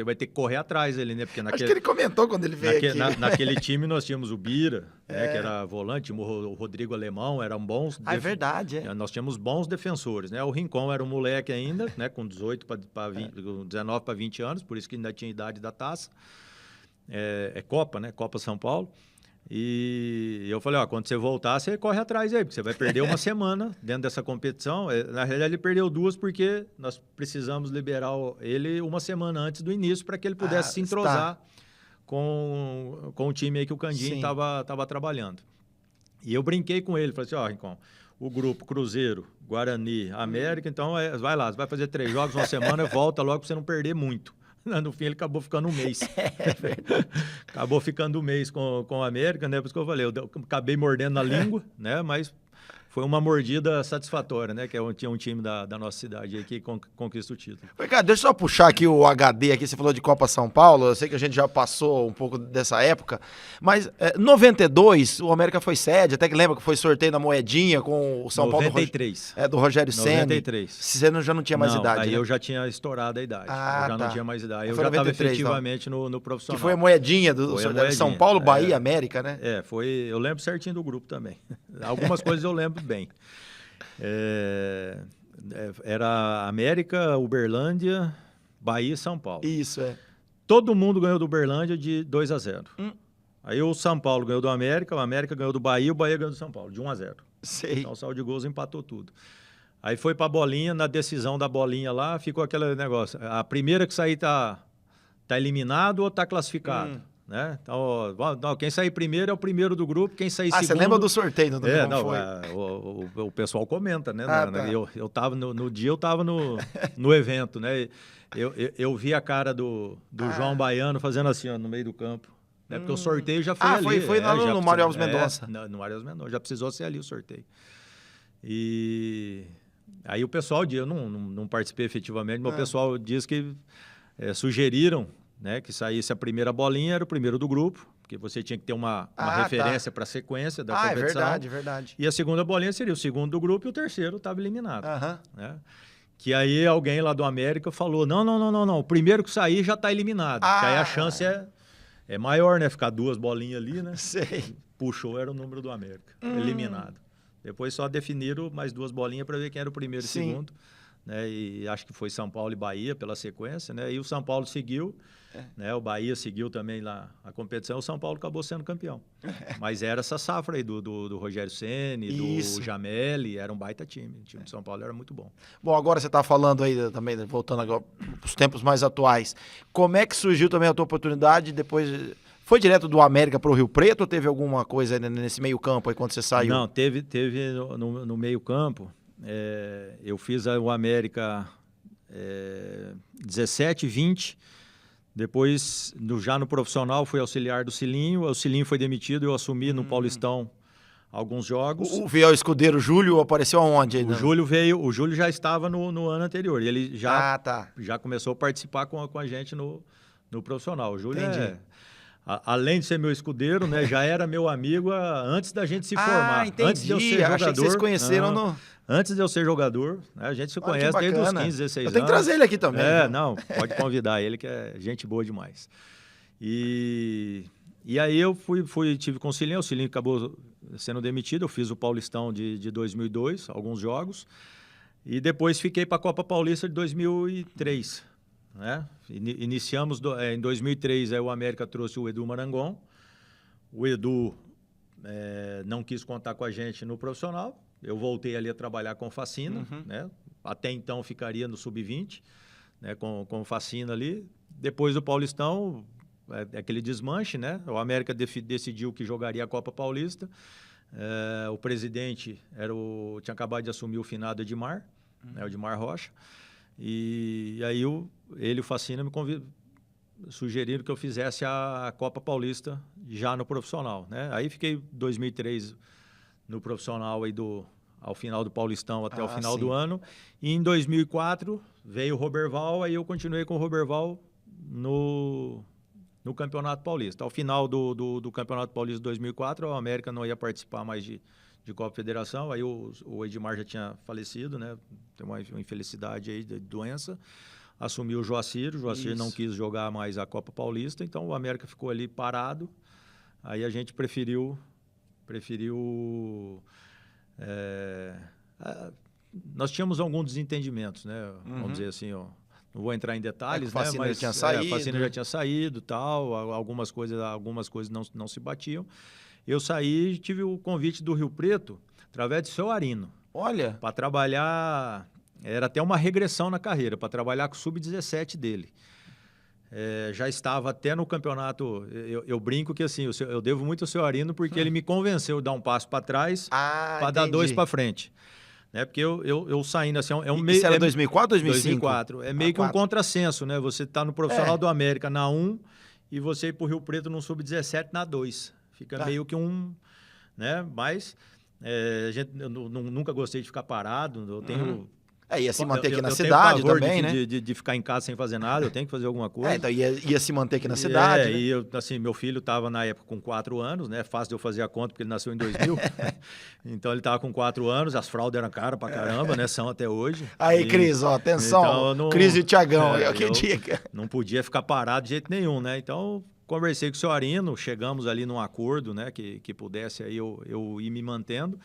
vai ter que correr atrás dele, né? Porque acho que ele comentou quando ele veio aqui. Naquele time nós tínhamos o Bira, que era volante, o Rodrigo Alemão, eram bons... É verdade, Nós tínhamos bons defensores, né? O Rincon era um moleque ainda, né? Com 19 para 20 anos, por isso que ainda tinha idade da taça. Copa, né? Copa São Paulo. E eu falei, quando você voltar, você corre atrás aí, porque você vai perder uma semana dentro dessa competição. Na realidade, ele perdeu 2 porque nós precisamos liberar ele uma semana antes do início para que ele pudesse se entrosar com o time aí que o Candinho estava trabalhando. E eu brinquei com ele, falei assim, Rincon, o grupo Cruzeiro, Guarani, América, então vai lá, você vai fazer 3 jogos uma semana, volta logo para você não perder muito. No fim, ele acabou ficando um mês. Acabou ficando um mês com o América, né? Por isso que eu falei, eu acabei mordendo na língua, né? Mas foi uma mordida satisfatória, né? Que tinha um time da nossa cidade aí que conquista o título. Cara, deixa eu só puxar aqui o HD aqui, você falou de Copa São Paulo, eu sei que a gente já passou um pouco dessa época, mas 92, o América foi sede, até que lembra que foi sorteio na moedinha com o São 93. Paulo do Rogério Ceni. 93. Você já não tinha mais idade, aí né? eu já tinha estourado a idade, eu já não tinha mais idade, eu já estava efetivamente no profissional. Que foi a moedinha do São Paulo, Bahia, América, né? Eu lembro certinho do grupo também. Algumas coisas eu lembro bem. Era América, Uberlândia, Bahia e São Paulo. Isso, Todo mundo ganhou do Uberlândia de 2-0. Aí o São Paulo ganhou do América, o América ganhou do Bahia, o Bahia ganhou do São Paulo, de 1-0. Então o saldo de gols empatou tudo. Aí foi pra bolinha, na decisão da bolinha lá, ficou aquele negócio. A primeira que sair tá eliminado ou tá classificado? Né? Então, quem sair primeiro é o primeiro do grupo, quem sair segundo... você lembra do sorteio? O pessoal comenta, né? Eu tava no dia, eu estava no evento, né? Eu vi a cara do João Baiano fazendo assim, no meio do campo. Né? Porque o sorteio já foi ali. Foi no Mário Alves Mendonça. No Mário Alves Mendonça, já precisou ser ali o sorteio. E aí o pessoal, eu não participei efetivamente, mas o pessoal diz que sugeriram, né, que saísse a primeira bolinha, era o primeiro do grupo, porque você tinha que ter uma referência para a sequência da competição. É verdade. E a segunda bolinha seria o segundo do grupo e o terceiro estava eliminado. Né? Que aí alguém lá do América falou, não, o primeiro que sair já está eliminado. Que aí a chance é maior, né? Ficar 2 bolinhas ali, né? Puxou, era o número do América, eliminado. Depois só definiram mais 2 bolinhas para ver quem era o primeiro e o segundo. Né? E acho que foi São Paulo e Bahia pela sequência, né? E o São Paulo seguiu, né? O Bahia seguiu também lá a competição, o São Paulo acabou sendo campeão. Mas era essa safra aí do Rogério Ceni, do Jameli, era um baita time. O time de São Paulo era muito bom. Bom, agora você está falando aí também, voltando agora para os tempos mais atuais. Como é que surgiu também a tua oportunidade depois... Foi direto do América para o Rio Preto ou teve alguma coisa nesse meio campo aí quando você saiu? Não, teve no meio campo. Eu fiz o América 17, 20. Depois, já no profissional, fui auxiliar do Cilinho. O Cilinho foi demitido, eu assumi no Paulistão alguns jogos. O fiel escudeiro Júlio apareceu aonde? Aí, o Júlio já estava no ano anterior. E ele já começou a participar com a gente no profissional. O Júlio além de ser meu escudeiro, né, já era meu amigo antes da gente se formar. Entendi. Antes de eu ser jogador. Achei que vocês conheceram no... Antes de eu ser jogador, né, a gente se conhece desde os 15, 16 anos. Eu tenho que trazer ele aqui também. Não, pode convidar ele, que é gente boa demais. E aí eu tive com o Cilinho acabou sendo demitido, eu fiz o Paulistão de 2002, alguns jogos, e depois fiquei para a Copa Paulista de 2003. Né? Iniciamos em 2003, aí o América trouxe o Edu Marangon. O Edu não quis contar com a gente no profissional. Eu voltei ali a trabalhar com o Facina, né? Até então ficaria no Sub-20, né? com o Facina ali. Depois do Paulistão, aquele desmanche, né? O América decidiu que jogaria a Copa Paulista. O presidente tinha acabado de assumir o finado Edmar, né? O Edmar Rocha. E aí ele e o Facina me sugeriram que eu fizesse a Copa Paulista já no profissional, né? Aí fiquei 2003 no profissional aí ao final do Paulistão até o final do ano. E em 2004 veio o Roberval, aí eu continuei com o Roberval no Campeonato Paulista. Ao final do Campeonato Paulista de 2004, o América não ia participar mais de Copa Federação, aí o Edmar já tinha falecido, né? Tem uma infelicidade aí de doença. Assumiu o Joacir não quis jogar mais a Copa Paulista, então o América ficou ali parado. Aí a gente preferiu nós tínhamos alguns desentendimentos, né? Vamos dizer assim, ó. Não vou entrar em detalhes, né? Mas tinha saído. A Facina já tinha saído, tal. Algumas coisas não se batiam. Eu saí e tive o convite do Rio Preto, através de seu Arino. Olha! Para trabalhar, era até uma regressão na carreira, para trabalhar com o Sub-17 dele. Já estava até no campeonato, eu brinco que assim, eu devo muito ao seu Arino, porque ele me convenceu a dar um passo para trás, para dar dois para frente. Né? Porque eu saindo assim, Isso era 2004 ou 2005? 2004. É meio que um contrassenso, né? Você está no profissional do América na 1 e você ir para o Rio Preto no Sub-17 na 2. Fica meio que né? Mas eu nunca gostei de ficar parado. Eu tenho... ia se manter aqui na cidade também, né? De ficar em casa sem fazer nada, eu tenho que fazer alguma coisa. Então ia se manter aqui na cidade, né? E assim, meu filho estava na época com 4 anos, né? Fácil de eu fazer a conta, porque ele nasceu em 2000. Então ele estava com 4 anos, as fraldas eram caras pra caramba, né? São até hoje. Aí, Cris, ó, atenção. Então, Cris e Thiagão, que dica. Não podia ficar parado de jeito nenhum, né? Então, conversei com o seu Arino, chegamos ali num acordo, né? Que pudesse aí eu ir me mantendo.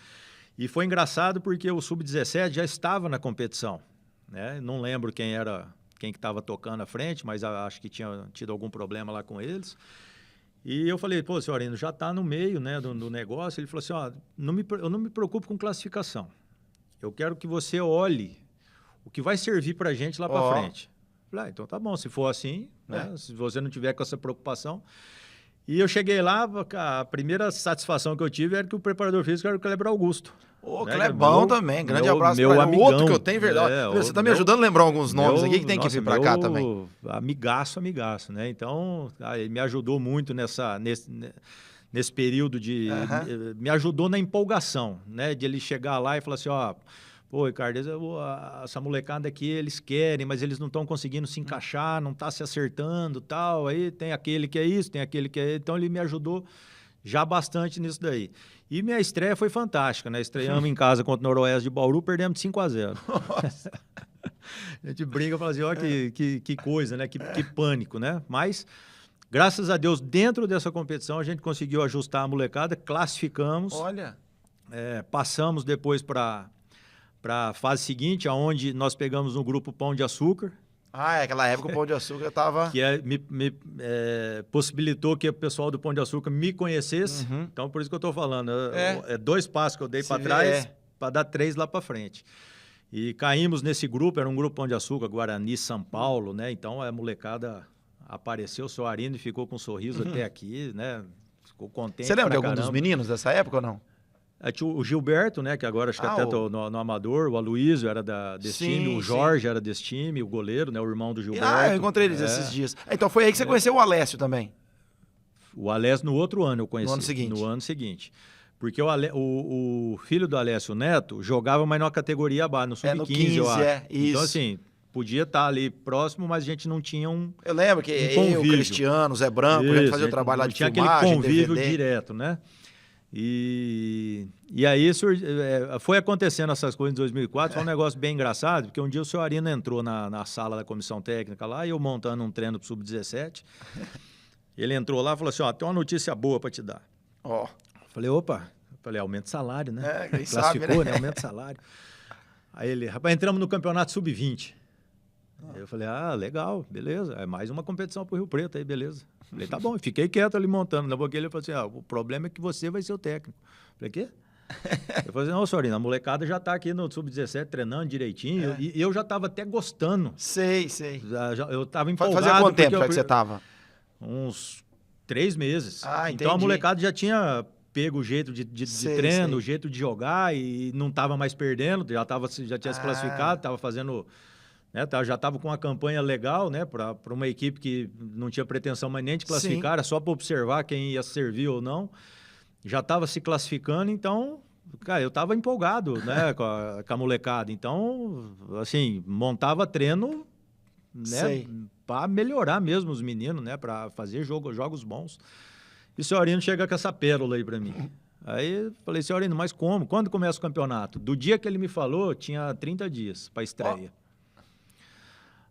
E foi engraçado porque o Sub-17 já estava na competição, né? Não lembro quem que estava tocando à frente, mas acho que tinha tido algum problema lá com eles. E eu falei, pô, senhor Arino, já está no meio, né, do negócio. Ele falou assim, ó, eu não me preocupo com classificação. Eu quero que você olhe o que vai servir para a gente lá para frente. Eu falei, então tá bom, se for assim, né, se você não tiver com essa preocupação... E eu cheguei lá, a primeira satisfação que eu tive era que o preparador físico era o Kleber Augusto. Ô, Clebão também, grande abraço para ele. O outro que eu tenho, verdade. Você está me ajudando a lembrar alguns nomes aqui que tem que vir para cá também. Amigaço, né? Então, ele me ajudou muito nesse período me ajudou na empolgação, né? De ele chegar lá e falar assim, ó... Pô, Ricardo, essa molecada aqui, eles querem, mas eles não estão conseguindo se encaixar, não está se acertando, tal. Aí tem aquele que é isso, tem aquele que é... Então, ele me ajudou já bastante nisso daí. E minha estreia foi fantástica, né? Estreamos em casa contra o Noroeste de Bauru, perdemos de 5-0. Nossa. A gente brinca e fala assim, ó, que coisa, né? Que pânico, né? Mas, graças a Deus, dentro dessa competição, a gente conseguiu ajustar a molecada, classificamos. Olha! Passamos depois para a fase seguinte, onde nós pegamos no grupo Pão de Açúcar. Aquela época o Pão de Açúcar estava... Que me possibilitou que o pessoal do Pão de Açúcar me conhecesse. Então, por isso que eu estou falando. 2 passos que eu dei para trás, para dar 3 lá para frente. E caímos nesse grupo, era um grupo Pão de Açúcar, Guarani, São Paulo, né? Então, a molecada apareceu, o seu Arino, e ficou com um sorriso até aqui, né? Ficou contente. Você lembra de algum dos meninos dessa época ou não? O Gilberto, né, que agora acho que até tô no Amador, o Aloysio era desse time, o Jorge era desse time, o goleiro, né, o irmão do Gilberto. Eu encontrei eles esses dias. Então foi aí que você conheceu o Alessio também? O Alessio no outro ano eu conheci. No ano seguinte? No ano seguinte. Porque o filho do Alessio Neto jogava mais numa categoria abaixo, no Sub-15, eu acho. Isso. Então, assim, podia estar ali próximo, mas a gente não tinha um Eu lembro que eu, o Cristiano, o Zé Branco, a gente fazia o trabalho lá de filmagem, tinha aquele convívio DVD. direto, né? E aí foi acontecendo essas coisas em 2004, foi um negócio bem engraçado, porque um dia o senhor Arino entrou na sala da comissão técnica lá, e eu montando um treino pro Sub-17, Ele entrou lá e falou assim, ó, tem uma notícia boa para te dar. Ó. Falei, opa. Falei, aumenta o salário, né? Quem Classificou, sabe, né? Aumenta o salário. Aí ele, rapaz, entramos no campeonato sub-20. Eu falei, legal, beleza. É mais uma competição pro Rio Preto aí, beleza. Falei, tá bom. Fiquei quieto ali montando. Na boca ele falou assim, o problema é que você vai ser o técnico. Falei, quê? Eu falei, não, Sorino, a molecada já tá aqui no sub-17 treinando direitinho. E eu já tava até gostando. Sei. Eu tava empolgado. Fazia quanto tempo que você tava? Uns 3 meses. Entendi. Então a molecada já tinha pego o jeito de treino, o jeito de jogar e não estava mais perdendo, já tinha se classificado, estava fazendo, né, já estava com uma campanha legal, né, para uma equipe que não tinha pretensão mais nem de classificar, era só para observar quem ia servir ou não. Já estava se classificando, então, cara, eu estava empolgado, né, com a molecada. Então, assim, montava treino, né, para melhorar mesmo os meninos, né, para fazer jogos bons. E o Senhorino chega com essa pérola aí para mim. Aí eu falei, Senhorino, mas como? Quando começa o campeonato? Do dia que ele me falou, tinha 30 dias para estreia.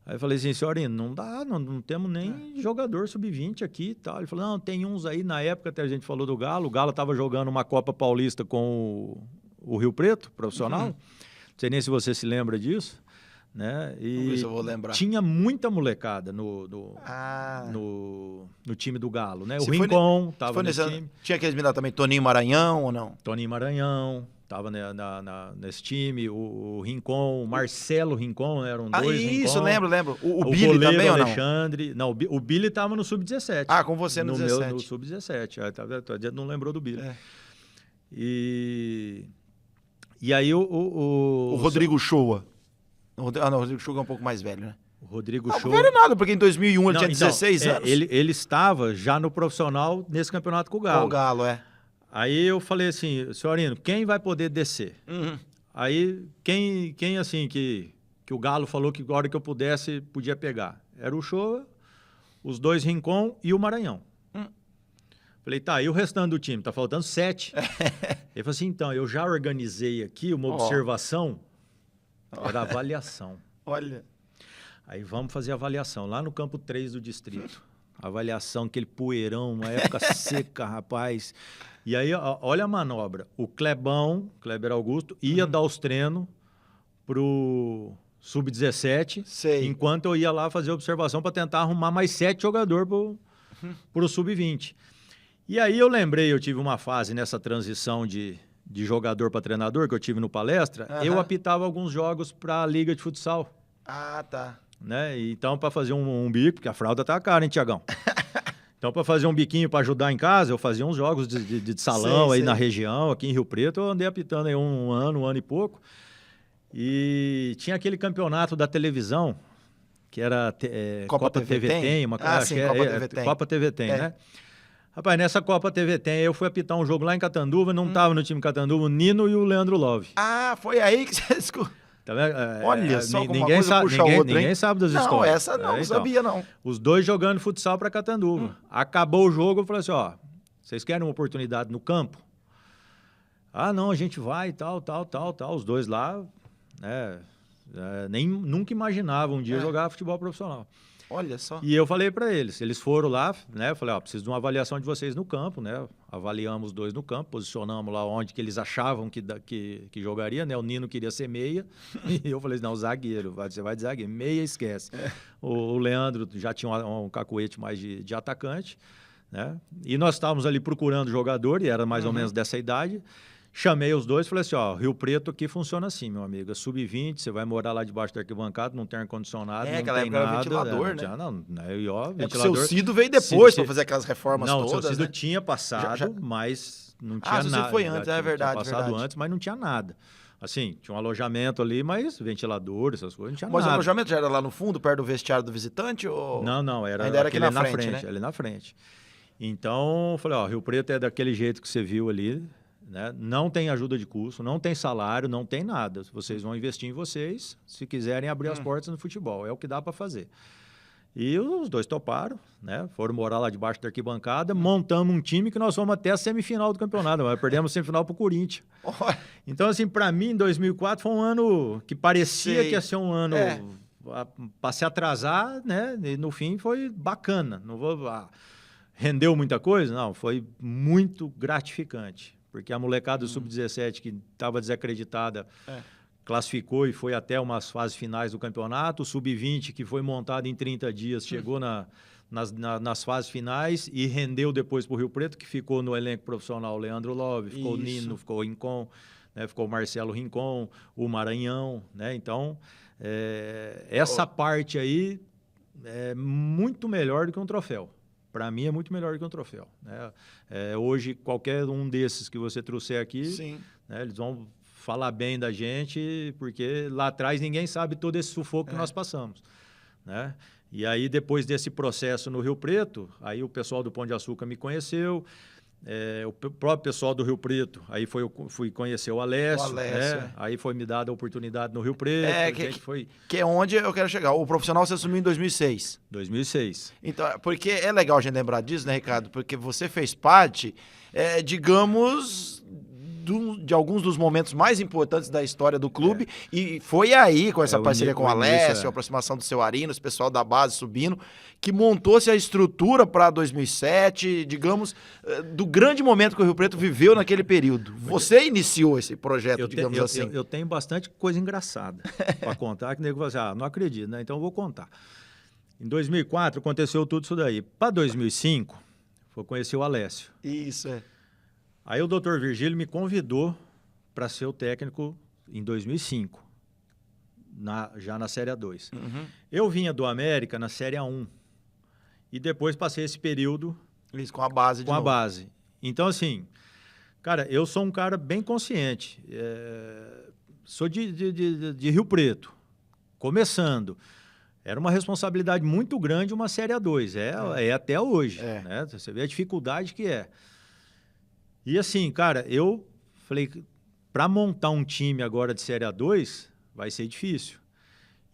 Aí eu falei assim, Senhorino, não dá, não temos nem jogador sub-20 aqui e tal. Ele falou, não, tem uns aí, na época até a gente falou do Galo. O Galo estava jogando uma Copa Paulista com o Rio Preto, profissional. Não sei nem se você se lembra disso. Né? E vamos ver se eu vou lembrar. Tinha muita molecada no time do Galo, né? O Rincon estava nesse time. Tinha aqueles meninos também, Toninho Maranhão ou não? Toninho Maranhão estava nesse time, o Rincon, o Marcelo Rincon, eram dois isso, Rincon. lembro. O Billy também ou não? Alexandre. Não, o Billy estava no Sub-17. Com você no 17. No Sub-17. Não lembrou do Billy. E aí o Rodrigo Shoa. O Rodrigo Shoa é um pouco mais velho, né? O Rodrigo Shoa... Não velho nada, porque em 2001 ele tinha 16 anos. Ele estava já no profissional nesse campeonato com o Galo. Com o Galo, Aí eu falei assim, Senhorino, quem vai poder descer? Aí, quem assim, que o Galo falou que a hora que eu pudesse, podia pegar? Era o Shoa, os dois Rincon e o Maranhão. Falei, tá, e o restante do time? Tá faltando 7. Ele falou assim, então, eu já organizei aqui uma observação... Era avaliação. Olha. Aí vamos fazer a avaliação lá no campo 3 do distrito. Avaliação, aquele poeirão, uma época seca, rapaz. E aí, olha a manobra. O Kleber Augusto, ia dar os treinos pro Sub-17, enquanto eu ia lá fazer a observação para tentar arrumar mais 7 jogadores pro Sub-20. E aí eu tive uma fase nessa transição de jogador para treinador, que eu tive no palestra, eu apitava alguns jogos para a Liga de Futsal. Tá. Né? Então, para fazer um bico, porque a fralda tá cara, hein, Tiagão? Então, para fazer um biquinho para ajudar em casa, eu fazia uns jogos de salão aí na região, aqui em Rio Preto, eu andei apitando aí um ano e pouco. E tinha aquele campeonato da televisão, que era Copa TV Tem, Copa TV Tem. Copa TV Tem, né? Rapaz, nessa Copa TV Tem, eu fui apitar um jogo lá em Catanduva, não tava no time Catanduva, o Nino e o Leandro Love. Foi aí que você descobriu. Tá vendo? Olha só como uma coisa puxa a outra, ninguém sabe das histórias. Não, essa não sabia, não. Os dois jogando futsal para Catanduva. Acabou o jogo, eu falei assim, vocês querem uma oportunidade no campo? Não, a gente vai e tal. Os dois lá, né, nunca imaginavam um dia jogar futebol profissional. Olha só. E eu falei para eles foram lá, né? Eu falei, preciso de uma avaliação de vocês no campo, né? Avaliamos os dois no campo, posicionamos lá onde que eles achavam que jogaria, né? O Nino queria ser meia, e eu falei, não, zagueiro, você vai de zagueiro, meia esquece. O Leandro já tinha um cacuete mais de atacante, né? E nós estávamos ali procurando jogador, e era mais ou menos dessa idade. Chamei os dois e falei assim, Rio Preto aqui funciona assim, meu amigo, é sub-20, você vai morar lá debaixo da arquibancada, não tem ar-condicionado, não tem nada. Era ventilador, né? Ventilador. O seu Cido veio depois para fazer aquelas reformas todas, Não, o seu Cido né? tinha passado, mas não tinha nada. Você foi antes, verdade. Tinha passado antes, mas não tinha nada. Assim, tinha um alojamento ali, mas ventilador, essas coisas, não tinha nada. Mas o alojamento já era lá no fundo, perto do vestiário do visitante? Ou... Não, ainda era aqui na frente, né? Ali na frente. Então, eu falei, Rio Preto é daquele jeito que você viu ali, né? Não tem ajuda de custo, não tem salário, não tem nada. Vocês vão investir em vocês, se quiserem abrir as portas no futebol. É o que dá para fazer. E os dois toparam, né? Foram morar lá debaixo da arquibancada, montamos um time que nós fomos até a semifinal do campeonato, mas perdemos a semifinal para o Corinthians. Então, assim, para mim, 2004 foi um ano que parecia que ia ser um ano para se atrasar, né? E no fim foi bacana. Não vou... rendeu muita coisa? Não, foi muito gratificante, porque a molecada do Sub-17 que estava desacreditada classificou e foi até umas fases finais do campeonato, o Sub-20 que foi montado em 30 dias chegou nas fases finais e rendeu depois para o Rio Preto, que ficou no elenco profissional Leandro Love, ficou o Nino, ficou o Rincon, né, ficou o Marcelo Rincon, o Maranhão, né? Então, essa parte aí é muito melhor do que um troféu. Para mim é muito melhor do que um troféu, né? Hoje, qualquer um desses que você trouxer aqui, né, eles vão falar bem da gente, porque lá atrás ninguém sabe todo esse sufoco que nós passamos, né? E aí, depois desse processo no Rio Preto, aí o pessoal do Pão de Açúcar me conheceu, o próprio pessoal do Rio Preto, aí fui conhecer o Alessio, né? Aí foi me dada a oportunidade no Rio Preto. Que é onde eu quero chegar. O profissional você assumiu em 2006. 2006. Então, porque é legal a gente lembrar disso, né, Ricardo? Porque você fez parte, digamos, de alguns dos momentos mais importantes da história do clube, e foi aí, com essa parceria com o Alessio, a aproximação do seu Arino, esse pessoal da base subindo, que montou-se a estrutura para 2007, digamos, do grande momento que o Rio Preto viveu naquele período. Você iniciou esse projeto, digamos assim. Eu tenho bastante coisa engraçada para contar, que o nego vai dizer, não acredito, né? Então eu vou contar. Em 2004 aconteceu tudo isso daí. Para 2005, foi conhecer o Alessio. Isso, Aí o Dr. Virgílio me convidou para ser o técnico em 2005, já na Série A2. Eu vinha do América na Série A1 e depois passei esse período com a base a base. Então, assim, cara, eu sou um cara bem consciente. Sou de Rio Preto, começando. Era uma responsabilidade muito grande uma Série A2, é até hoje. Né? Você vê a dificuldade que é. E assim, cara, eu falei, para montar um time agora de Série A2, vai ser difícil.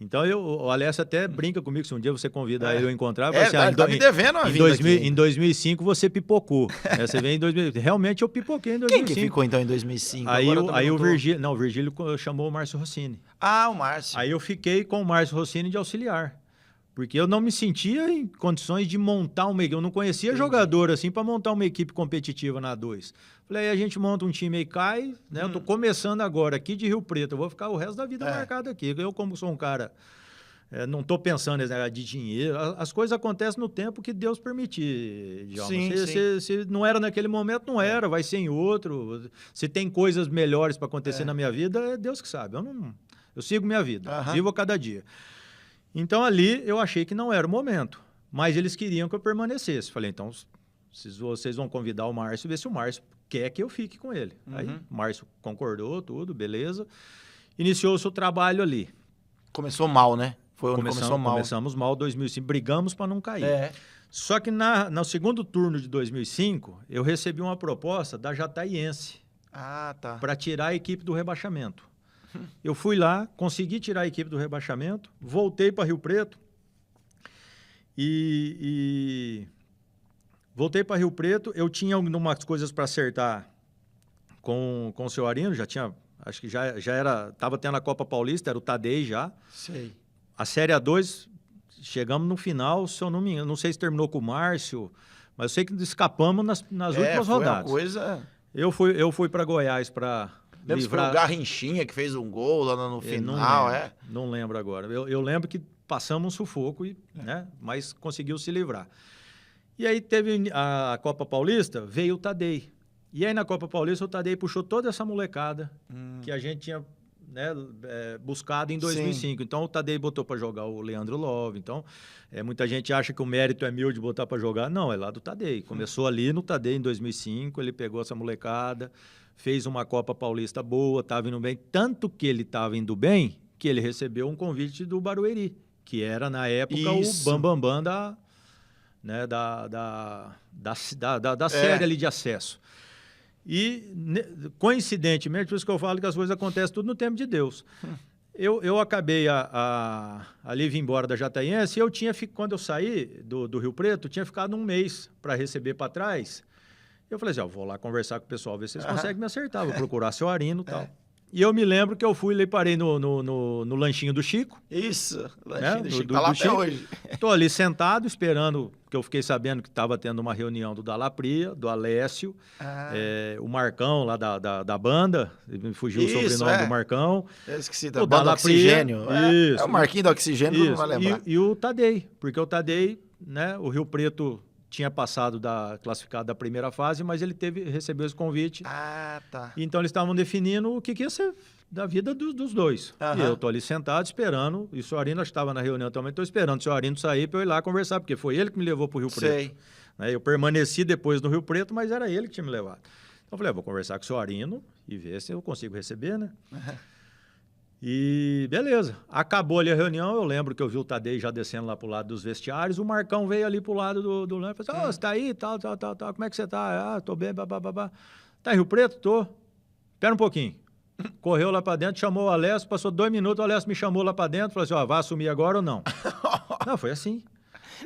Então, o Alessio até brinca comigo, se um dia você convidar ele a encontrar, vai ser, ele tá me devendo uma vinda aqui. Em 2005 você pipocou. Você vem em 2000, realmente eu pipoquei em 2005. Quem que ficou então em 2005? Aí o Virgílio chamou o Márcio Rossini. Ah, o Márcio. Aí eu fiquei com o Márcio Rossini de auxiliar. Porque eu não me sentia em condições de montar uma equipe. Eu não conhecia jogador assim para montar uma equipe competitiva na A2. Falei, aí a gente monta um time e cai, né? Eu tô começando agora aqui de Rio Preto. Eu vou ficar o resto da vida marcado aqui. Eu, como sou um cara, não tô pensando de dinheiro. As coisas acontecem no tempo que Deus permitir, Djalma. Se não era naquele momento, não era. Vai ser em outro. Se tem coisas melhores para acontecer na minha vida, é Deus que sabe. Eu sigo minha vida. Vivo a cada dia. Então, ali, eu achei que não era o momento, mas eles queriam que eu permanecesse. Falei, então, vocês vão convidar o Márcio, ver se o Márcio quer que eu fique com ele. Aí, o Márcio concordou, tudo, beleza. Iniciou-se o trabalho ali. Começou mal, né? Foi onde começou mal. Começamos mal, 2005, brigamos para não cair. Só que no segundo turno de 2005, eu recebi uma proposta da Jataiense para tirar a equipe do rebaixamento. Eu fui lá, consegui tirar a equipe do rebaixamento, voltei para Rio Preto voltei para Rio Preto. Eu tinha algumas coisas para acertar com o seu Arino, já tinha, acho que já era, estava tendo a Copa Paulista, era o Tadei já. Sei. A Série A2, chegamos no final, se eu não me engano, não sei se terminou com o Márcio, mas eu sei que escapamos nas últimas rodadas. Uma coisa... Eu fui para Goiás para... Lembra se foi o Garrinchinha que fez um gol lá no final, Não lembro agora. Eu lembro que passamos um sufoco, né? Mas conseguiu se livrar. E aí teve a Copa Paulista, veio o Tadei. E aí na Copa Paulista o Tadei puxou toda essa molecada que a gente tinha, né, buscado em 2005. Sim. Então o Tadei botou para jogar o Leandro Love. Então muita gente acha que o mérito é meu de botar para jogar. Não, é lá do Tadei. Começou ali no Tadei em 2005, ele pegou essa molecada, fez uma Copa Paulista boa, estava indo bem. Tanto que ele estava indo bem, que ele recebeu um convite do Barueri, que era, na época, o bambambam da série ali de acesso. E, coincidentemente, por isso que eu falo que as coisas acontecem tudo no tempo de Deus. Eu acabei ali vim embora da Jataiense, e quando eu saí do Rio Preto, tinha ficado um mês para receber para trás. Eu falei assim, vou lá conversar com o pessoal, ver se eles conseguem me acertar, vou procurar seu Arino e tal. E eu me lembro que eu fui e parei no lanchinho do Chico. Isso, lanchinho do Chico, tá lá até hoje. Estou ali sentado, esperando porque eu fiquei sabendo que estava tendo uma reunião do Dalapria, do Alessio, o Marcão lá da banda, me fugiu o sobrenome do Marcão. Eu esqueci, da banda Oxigênio. Isso. É o Marquinho do Oxigênio, não vai lembrar. E o Tadei, porque o Tadei, né, o Rio Preto tinha passado classificado da primeira fase, mas ele recebeu esse convite. Ah, tá. Então eles estavam definindo o que ia ser da vida dos dois. E eu tô ali sentado esperando, e o senhor Arino estava na reunião também, estou esperando o senhor Arino sair para eu ir lá conversar, porque foi ele que me levou para o Rio Preto. Né, eu permaneci depois no Rio Preto, mas era ele que tinha me levado. Então eu falei, vou conversar com o senhor Arino e ver se eu consigo receber, né? E beleza, acabou ali a reunião, eu lembro que eu vi o Tadei já descendo lá pro lado dos vestiários, o Marcão veio ali pro lado do lance, falou assim, você tá aí, tal, como é que você tá? Ah, tô bem, babá. Tá em Rio Preto? Tô. Espera um pouquinho. Correu lá pra dentro, chamou o Alessio, passou 2 minutos, o Alessio me chamou lá pra dentro, falou assim, vai assumir agora ou não? Não, foi assim.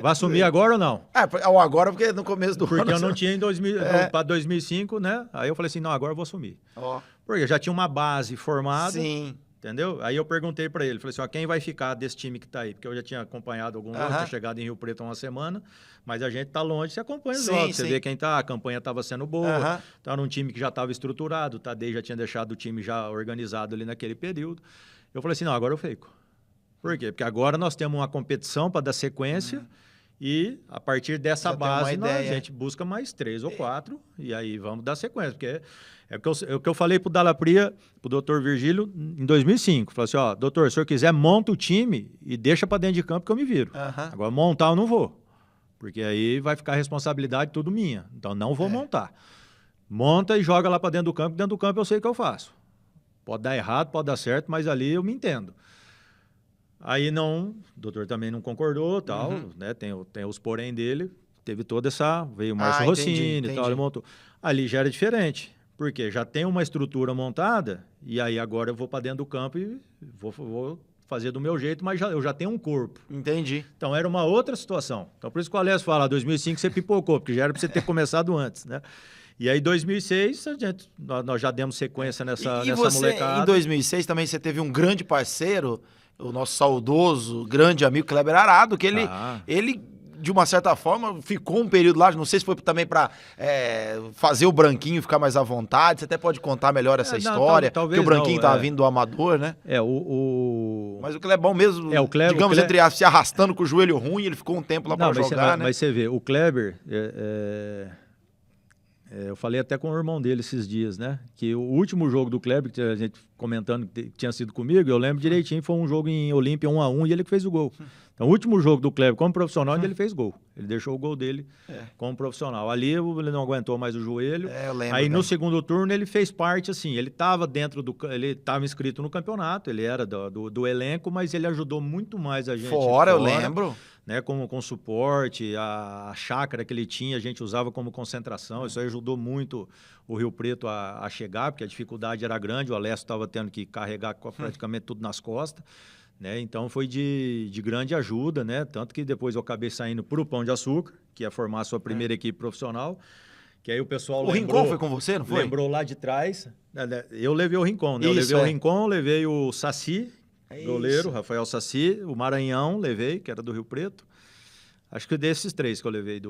Vai assumir agora ou não? Agora porque no começo do ano... Porque eu não tinha para 2005, né? Aí eu falei assim, não, agora eu vou assumir. Porque já tinha uma base formada. Sim. Entendeu? Aí eu perguntei para ele, falei assim, quem vai ficar desse time que tá aí? Porque eu já tinha acompanhado alguns outros, tinha chegado em Rio Preto há uma semana, mas a gente tá longe, você acompanha os outros, você vê quem tá, a campanha estava sendo boa, tá num time que já estava estruturado, o Tadei já tinha deixado o time já organizado ali naquele período. Eu falei assim, não, agora eu fico. Por quê? Porque agora nós temos uma competição para dar sequência e a partir dessa base a gente busca mais 3 ou 4 e aí vamos dar sequência, porque é o que eu falei pro Dalapria, pro doutor Virgílio, em 2005. Falei assim, doutor, se o senhor quiser, monta o time e deixa para dentro de campo que eu me viro. Agora, montar eu não vou, porque aí vai ficar a responsabilidade tudo minha. Então, não vou montar. Monta e joga lá para dentro do campo eu sei o que eu faço. Pode dar errado, pode dar certo, mas ali eu me entendo. Aí não, o doutor também não concordou, tal, né? Tem os porém dele, teve toda essa, veio o Márcio Rossini e tal, ele montou. Ali já era diferente. Porque já tem uma estrutura montada e aí agora eu vou para dentro do campo e vou fazer do meu jeito, mas eu já tenho um corpo. Entendi. Então era uma outra situação. Então por isso que o Alessio fala, 2005 você pipocou, porque já era para você ter começado antes, né? E aí, em 2006, nós já demos sequência nessa molecada. Em 2006 também você teve um grande parceiro, o nosso saudoso, grande amigo Kleber Arado, que ele de uma certa forma, ficou um período lá, não sei se foi também para fazer o Branquinho ficar mais à vontade, você até pode contar melhor essa história, porque o Branquinho tava vindo do amador, né? Mas o Clebão mesmo, digamos, entre aspas, se arrastando com o joelho ruim, ele ficou um tempo lá para jogar, né? Mas você vê, o Kleber, eu falei até com o irmão dele esses dias, né? Que o último jogo do Kleber, que a gente comentando que tinha sido comigo, eu lembro direitinho, foi um jogo em Olímpia 1-1 e ele que fez o gol. Então, o último jogo do Kleber como profissional, ele fez gol. Ele deixou o gol dele como profissional. Ali ele não aguentou mais o joelho. Eu lembro. Aí no segundo turno ele fez parte, assim, ele estava ele estava inscrito no campeonato, ele era do elenco, mas ele ajudou muito mais a gente. Fora, eu lembro. Né, com suporte, a chácara que ele tinha, a gente usava como concentração, isso aí ajudou muito o Rio Preto a chegar, porque a dificuldade era grande, o Alessio estava tendo que carregar praticamente tudo nas costas, né, então foi de grande ajuda, né, tanto que depois eu acabei saindo para o Pão de Açúcar, que ia formar a sua primeira equipe profissional, que aí o pessoal lembrou... O Rincon foi com você, não foi? Lembrou lá de trás, eu levei o Rincon, né, eu levei o Rincon, levei o Saci, goleiro, Rafael Saci, o Maranhão levei, que era do Rio Preto. Acho que desses 3 que eu levei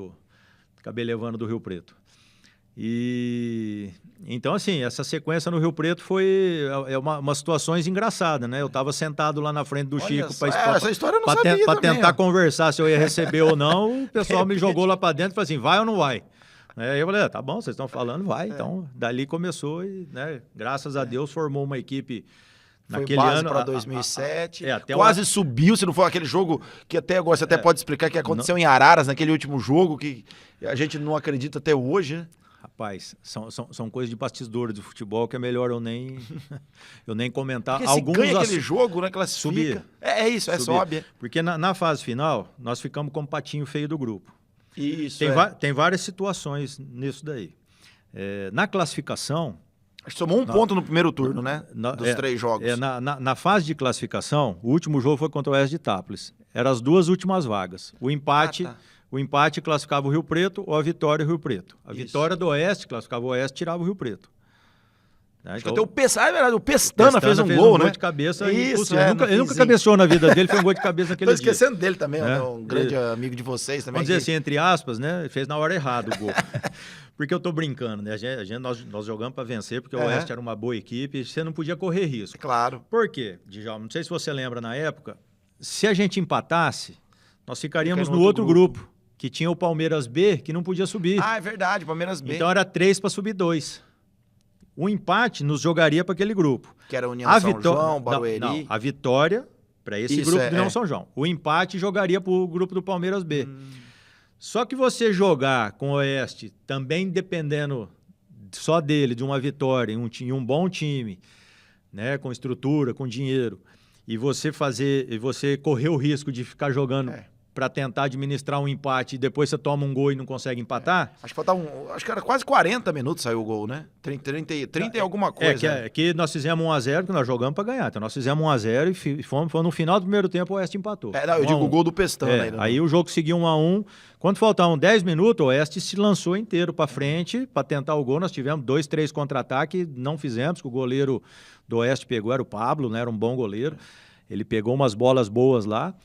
acabei levando do Rio Preto. E então, assim, essa sequência no Rio Preto foi umas situações engraçadas, né? Eu estava sentado lá na frente do Chico para tentar conversar se eu ia receber ou não. O pessoal me jogou lá para dentro e falou assim, vai ou não vai? Aí eu falei, tá bom, vocês estão falando, vai. Então, dali começou e, né, graças a Deus, formou uma equipe. Naquele ano para 2007, quase subiu, se não for aquele jogo que até agora você até pode explicar que aconteceu em Araras, naquele último jogo, que a gente não acredita até hoje, né? Rapaz, são coisas de bastidores do futebol que é melhor eu nem comentar. Porque alguns ganha aquele jogo, né, classifica. Sobe. Porque na fase final, nós ficamos como patinho feio do grupo. Isso, Tem várias situações nisso daí. Na classificação... Acho que somou um ponto no primeiro turno, né? Dos 3 jogos. Na fase de classificação, o último jogo foi contra o Oeste de Itápolis. Eram as 2 últimas vagas. O empate classificava o Rio Preto ou a vitória o Rio Preto. A vitória do Oeste classificava o Oeste e tirava o Rio Preto. Né? Acho Então, que até é verdade, o Pestana fez um gol, né? de cabeça. Isso, Ele nunca cabeceou na vida dele, foi um gol de cabeça naquele Tô dia. esquecendo dele também, Né? um grande amigo de vocês também. Vamos dizer assim, entre aspas, né? Ele fez na hora errada o gol. Porque eu tô brincando, né? Nós jogamos para vencer, porque o Oeste era uma boa equipe e você não podia correr risco. Claro. Por quê, Djalma? Não sei se você lembra na época, se a gente empatasse, nós ficaríamos no outro grupo, que tinha o Palmeiras B, que não podia subir. Ah, é verdade, Palmeiras B. Então era 3 para subir 2. O empate nos jogaria para aquele grupo. Que era a União São João, Barueri. Não, a vitória para esse grupo do União São João. O empate jogaria para o grupo do Palmeiras B. Só que você jogar com o Oeste, também dependendo só dele, de uma vitória, em um bom time, né, com estrutura, com dinheiro, e você correr o risco de ficar jogando para tentar administrar um empate e depois você toma um gol e não consegue empatar. Acho que faltava acho que era quase 40 minutos saiu o gol, né? 30 e alguma coisa. Que nós fizemos 1-0, que nós jogamos para ganhar. Então nós fizemos 1-0 e fomos no final do primeiro tempo o Oeste empatou. Não, eu digo o gol do Pestana ainda. Aí o jogo seguiu 1-1. Quando faltavam 10 minutos, o Oeste se lançou inteiro para frente para tentar o gol. Nós tivemos 2, 3 contra-ataques, não fizemos, que o goleiro do Oeste pegou, era o Pablo, né? Era um bom goleiro. Ele pegou umas bolas boas lá,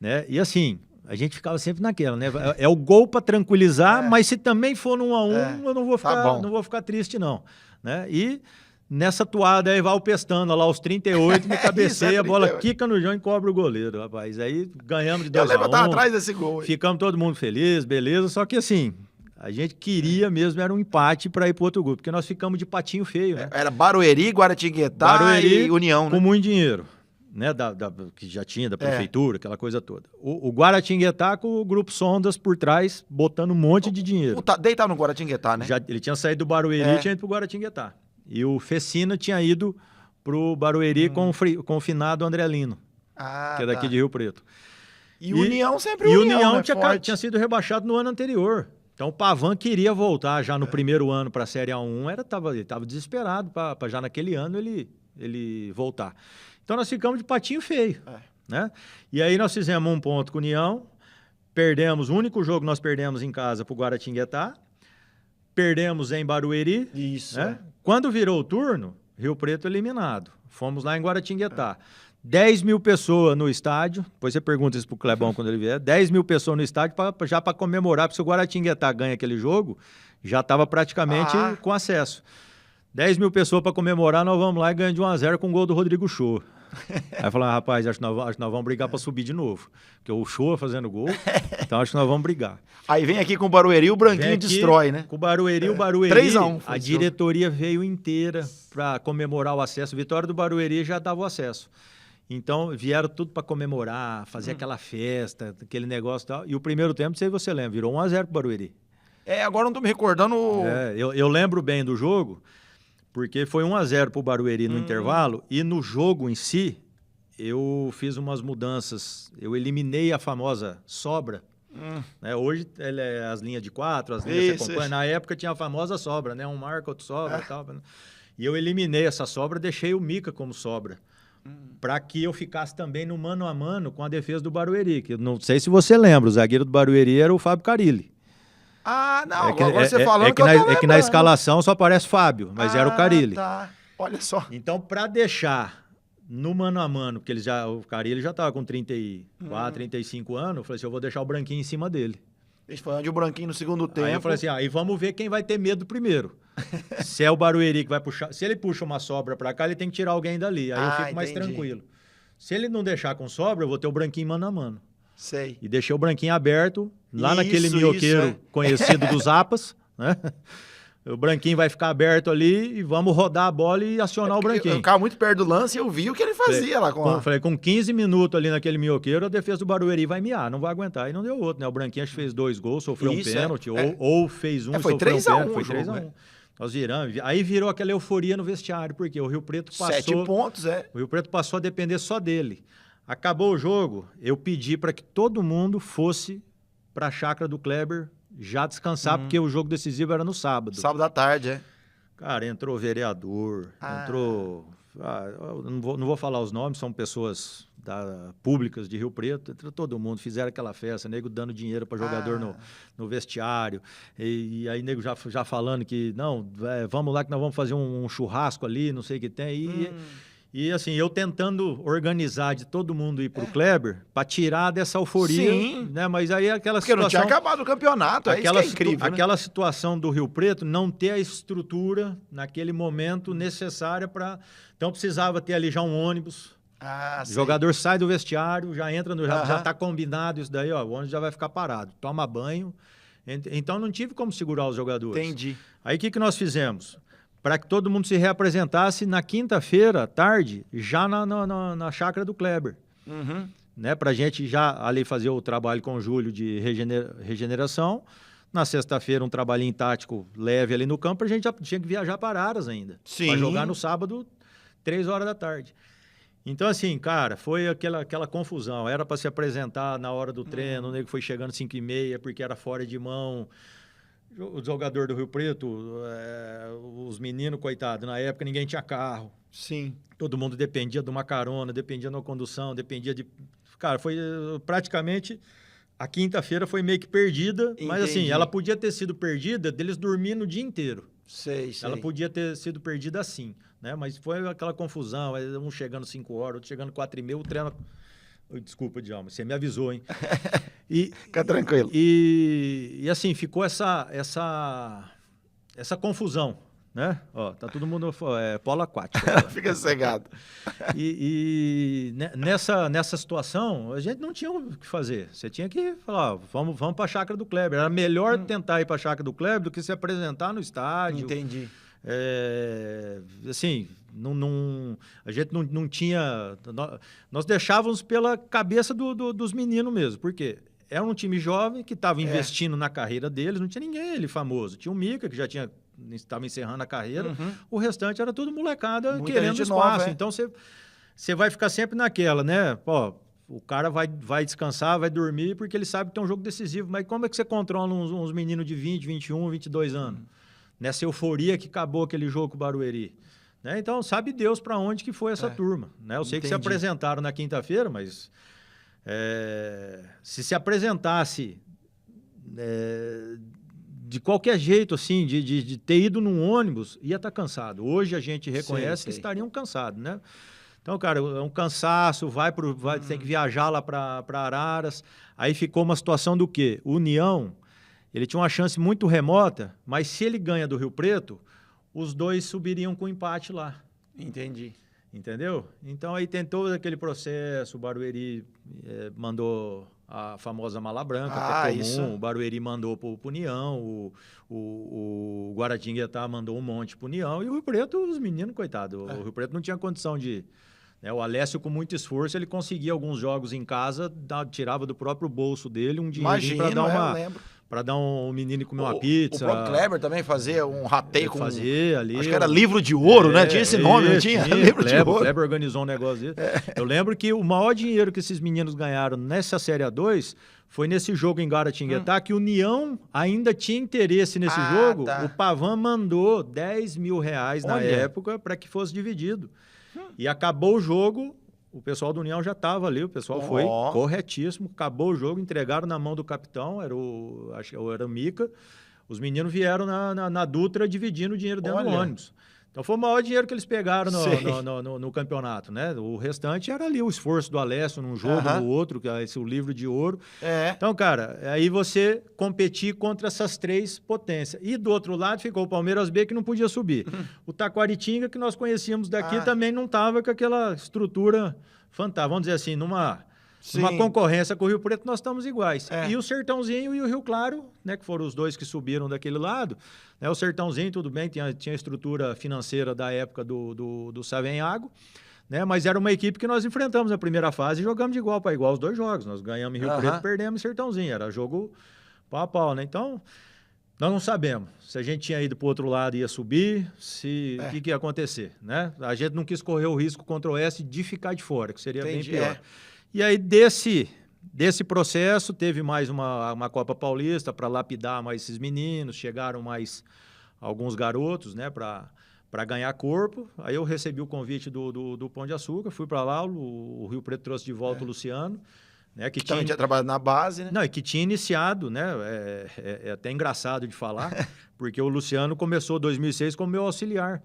né? E assim, a gente ficava sempre naquela, né? É o gol para tranquilizar, mas se também for no 1-1, eu não vou ficar triste, não. Né? E nessa toada aí vai o Pestana lá aos 38, me cabeceia, a bola quica no chão e cobra o goleiro, rapaz. Aí ganhamos de 2-1. Eu tava atrás desse gol. Ficamos todo mundo feliz, beleza. Só que assim, a gente queria mesmo, era um empate para ir para outro grupo, porque nós ficamos de patinho feio, né? Era Barueri, Guaratinguetá e União, né? Com muito dinheiro. Né, que já tinha, da prefeitura, aquela coisa toda. O Guaratinguetá com o grupo Sondas por trás, botando um monte de dinheiro. O Tadei estava no Guaratinguetá, né? Ele tinha saído do Barueri e tinha ido pro Guaratinguetá. E o Fecina tinha ido pro Barueri com o finado André Lino, que é daqui de Rio Preto. E União sempre E União, né? tinha sido rebaixado no ano anterior. Então o Pavan queria voltar já no primeiro ano para a Série A1, ele estava desesperado para já naquele ano ele voltar. Então nós ficamos de patinho feio, né? E aí nós fizemos 1 ponto com o União, perdemos, o único jogo que nós perdemos em casa para o Guaratinguetá, perdemos em Barueri. Isso, né? Quando virou o turno, Rio Preto eliminado. Fomos lá em Guaratinguetá. 10 mil pessoas no estádio, depois você pergunta isso pro Clebão quando ele vier, 10 mil pessoas no estádio já para comemorar, porque se o Guaratinguetá ganha aquele jogo, já estava praticamente com acesso. 10 mil pessoas para comemorar, nós vamos lá e ganhamos de 1-0 com o gol do Rodrigo Show. Aí falaram, rapaz, acho que nós vamos brigar para subir de novo. Porque o Show fazendo gol, então acho que nós vamos brigar. Aí vem aqui com o Barueri, o Branquinho destrói, né? Com o Barueri, 3-1. A diretoria veio inteira para comemorar o acesso. Vitória do Barueri já dava o acesso. Então vieram tudo para comemorar, fazer aquela festa, aquele negócio e tal. E o primeiro tempo, não sei se você lembra, virou 1-0 pro Barueri. Agora não tô me recordando. Eu lembro bem do jogo. Porque foi 1-0 para o Barueri no intervalo e no jogo em si eu fiz umas mudanças. Eu eliminei a famosa sobra. Né? Hoje as linhas de 4, as linhas você acompanha. Na época tinha a famosa sobra, né? Um marca, outro sobra e tal. E eu eliminei essa sobra, deixei o Mica como sobra. Para que eu ficasse também no mano a mano com a defesa do Barueri. Que eu não sei se você lembra, o zagueiro do Barueri era o Fábio Carilli. Não, agora você falando que na escalação só aparece Fábio, mas era o Carilli. Tá. Olha só. Então, para deixar no mano a mano, porque o Carilli já estava com 34, 35 anos, eu falei assim, eu vou deixar o Branquinho em cima dele. Eles falaram de o Branquinho no segundo tempo. Aí eu falei assim, e vamos ver quem vai ter medo primeiro. Se é o Barueri que vai puxar, se ele puxa uma sobra para cá, ele tem que tirar alguém dali, aí eu fico mais tranquilo. Se ele não deixar com sobra, eu vou ter o Branquinho mano a mano. Sei. E deixei o Branquinho aberto, lá naquele minhoqueiro conhecido dos Apas, né? O Branquinho vai ficar aberto ali e vamos rodar a bola e acionar o Branquinho. Eu ficava muito perto do lance e eu vi o que ele fazia lá com Falei, com 15 minutos ali naquele minhoqueiro, a defesa do Barueri vai miar, não vai aguentar. E não deu outro, né? O Branquinho acho que fez 2 gols, sofreu um pênalti, ou fez um e sofreu um pênalti. Foi 3-1. Nós viramos. Aí virou aquela euforia no vestiário, porque o Rio Preto passou... 7 pontos, O Rio Preto passou a depender só dele. Acabou o jogo, eu pedi para que todo mundo fosse para a chácara do Kleber já descansar, porque o jogo decisivo era no sábado. Sábado à tarde, Cara, entrou vereador, entrou eu não vou falar os nomes, são pessoas públicas de Rio Preto, todo mundo, fizeram aquela festa, nego dando dinheiro para jogador no vestiário, e aí nego já falando que, não, vamos lá que nós vamos fazer um churrasco ali, não sei o que tem, e assim, eu tentando organizar de todo mundo ir pro Kleber para tirar dessa euforia, Sim. né? Mas aí aquela Porque não tinha acabado o campeonato, isso que é incrível, né? Aquela situação do Rio Preto não ter a estrutura naquele momento necessária para... Então precisava ter ali já um ônibus. O jogador sai do vestiário, já entra já está combinado isso daí, ó, o ônibus já vai ficar parado, toma banho. Então não tive como segurar os jogadores. Entendi. Aí o que nós fizemos? Para que todo mundo se reapresentasse na quinta-feira, à tarde, já na chácara do Kleber. Né? Para a gente já ali fazer o trabalho com o Júlio de regeneração. Na sexta-feira, um trabalhinho tático leve ali no campo, a gente já tinha que viajar para Araras ainda. Para jogar no sábado, 3 horas da tarde. Então, assim, cara, foi aquela confusão. Era para se apresentar na hora do treino, o nego foi chegando 5h30 porque era fora de mão. O jogador do Rio Preto, os meninos, coitado, na época ninguém tinha carro. Sim. Todo mundo dependia de uma carona, dependia de uma condução, dependia de... Cara, foi praticamente... A quinta-feira foi meio que perdida, mas assim, ela podia ter sido perdida deles dormindo o dia inteiro. Sei. Ela podia ter sido perdida assim, né? Mas foi aquela confusão, um chegando 5 horas, outro chegando 4h30, o treino... Desculpa, Djalma, você me avisou, hein? Fica tranquilo. E assim, ficou essa confusão, né? Ó, tá todo mundo polo aquático. Fica cegado. E nessa situação, a gente não tinha o que fazer. Você tinha que falar, vamos para a chácara do Kleber. Era melhor tentar ir para a chácara do Kleber do que se apresentar no estádio. Entendi. Assim, a gente não tinha... Nós deixávamos pela cabeça dos meninos mesmo, porque era um time jovem que estava investindo na carreira deles, não tinha ninguém ali famoso. Tinha o Mica, que já estava encerrando a carreira, o restante era tudo molecada Muita querendo espaço. Nova, Então, você vai ficar sempre naquela, né? Pô, o cara vai descansar, vai dormir, porque ele sabe que tem um jogo decisivo. Mas como é que você controla uns meninos de 20, 21, 22 anos? Nessa euforia que acabou aquele jogo com o Barueri. Né? Então, sabe Deus para onde que foi essa turma. Né? Eu sei que se apresentaram na quinta-feira, mas se apresentasse de qualquer jeito, assim, de ter ido num ônibus, ia estar cansado. Hoje a gente reconhece que estariam cansados, né? Então, cara, é um cansaço, tem que viajar lá para Araras. Aí ficou uma situação do quê? O União, ele tinha uma chance muito remota, mas se ele ganha do Rio Preto, os dois subiriam com empate lá. Entendi. Entendeu? Então aí tem todo aquele processo, o Barueri mandou a famosa mala branca, até comum, isso. O Barueri mandou para o União, o Guaratinguetá mandou um monte para o União, e o Rio Preto, os meninos, coitado, o Rio Preto não tinha condição de... Né, o Alessio, com muito esforço, ele conseguia alguns jogos em casa, tirava do próprio bolso dele um dinheiro para dar uma... lembro. Para dar um menino comer uma pizza. O próprio Kleber também fazia um rateio com... Fazia ali. Acho que era livro de ouro, né? Tinha esse nome, não tinha? Livro de ouro. O Kleber organizou um negócio desse. Eu lembro que o maior dinheiro que esses meninos ganharam nessa Série A2 foi nesse jogo em Guaratinguetá, que o União ainda tinha interesse nesse jogo. Tá. O Pavan mandou R$10 mil na época para que fosse dividido. E acabou o jogo... O pessoal do União já estava ali, o pessoal foi corretíssimo, acabou o jogo, entregaram na mão do capitão, acho que era o Mica, os meninos vieram na Dutra dividindo o dinheiro dentro do ônibus. Então foi o maior dinheiro que eles pegaram no campeonato, né? O restante era ali o esforço do Alessio num jogo, no outro, que é esse o livro de ouro. Então, cara, aí você competir contra essas 3 potências. E do outro lado ficou o Palmeiras B, que não podia subir. O Taquaritinga, que nós conhecíamos daqui, também não estava com aquela estrutura fantástica. Vamos dizer assim, numa concorrência com o Rio Preto, nós estamos iguais. E o Sertãozinho e o Rio Claro, né, que foram os dois que subiram daquele lado. Né, o Sertãozinho, tudo bem, tinha a estrutura financeira da época do Savenhago, né, mas era uma equipe que nós enfrentamos na primeira fase e jogamos de igual para igual os 2 jogos. Nós ganhamos em Rio Preto, perdemos em Sertãozinho. Era jogo pau a pau, né? Então, nós não sabemos se a gente tinha ido para o outro lado e ia subir, o que ia acontecer, né? A gente não quis correr o risco contra o Oeste de ficar de fora, que seria bem pior. E aí, desse processo, teve mais uma Copa Paulista para lapidar mais esses meninos, chegaram mais alguns garotos, né, para para ganhar corpo. Aí eu recebi o convite do Pão de Açúcar, fui para lá, o Rio Preto trouxe de volta o Luciano, né, que também tinha trabalhado na base, né? Não, e que tinha iniciado, né? É até engraçado de falar, porque o Luciano começou em 2006 como meu auxiliar.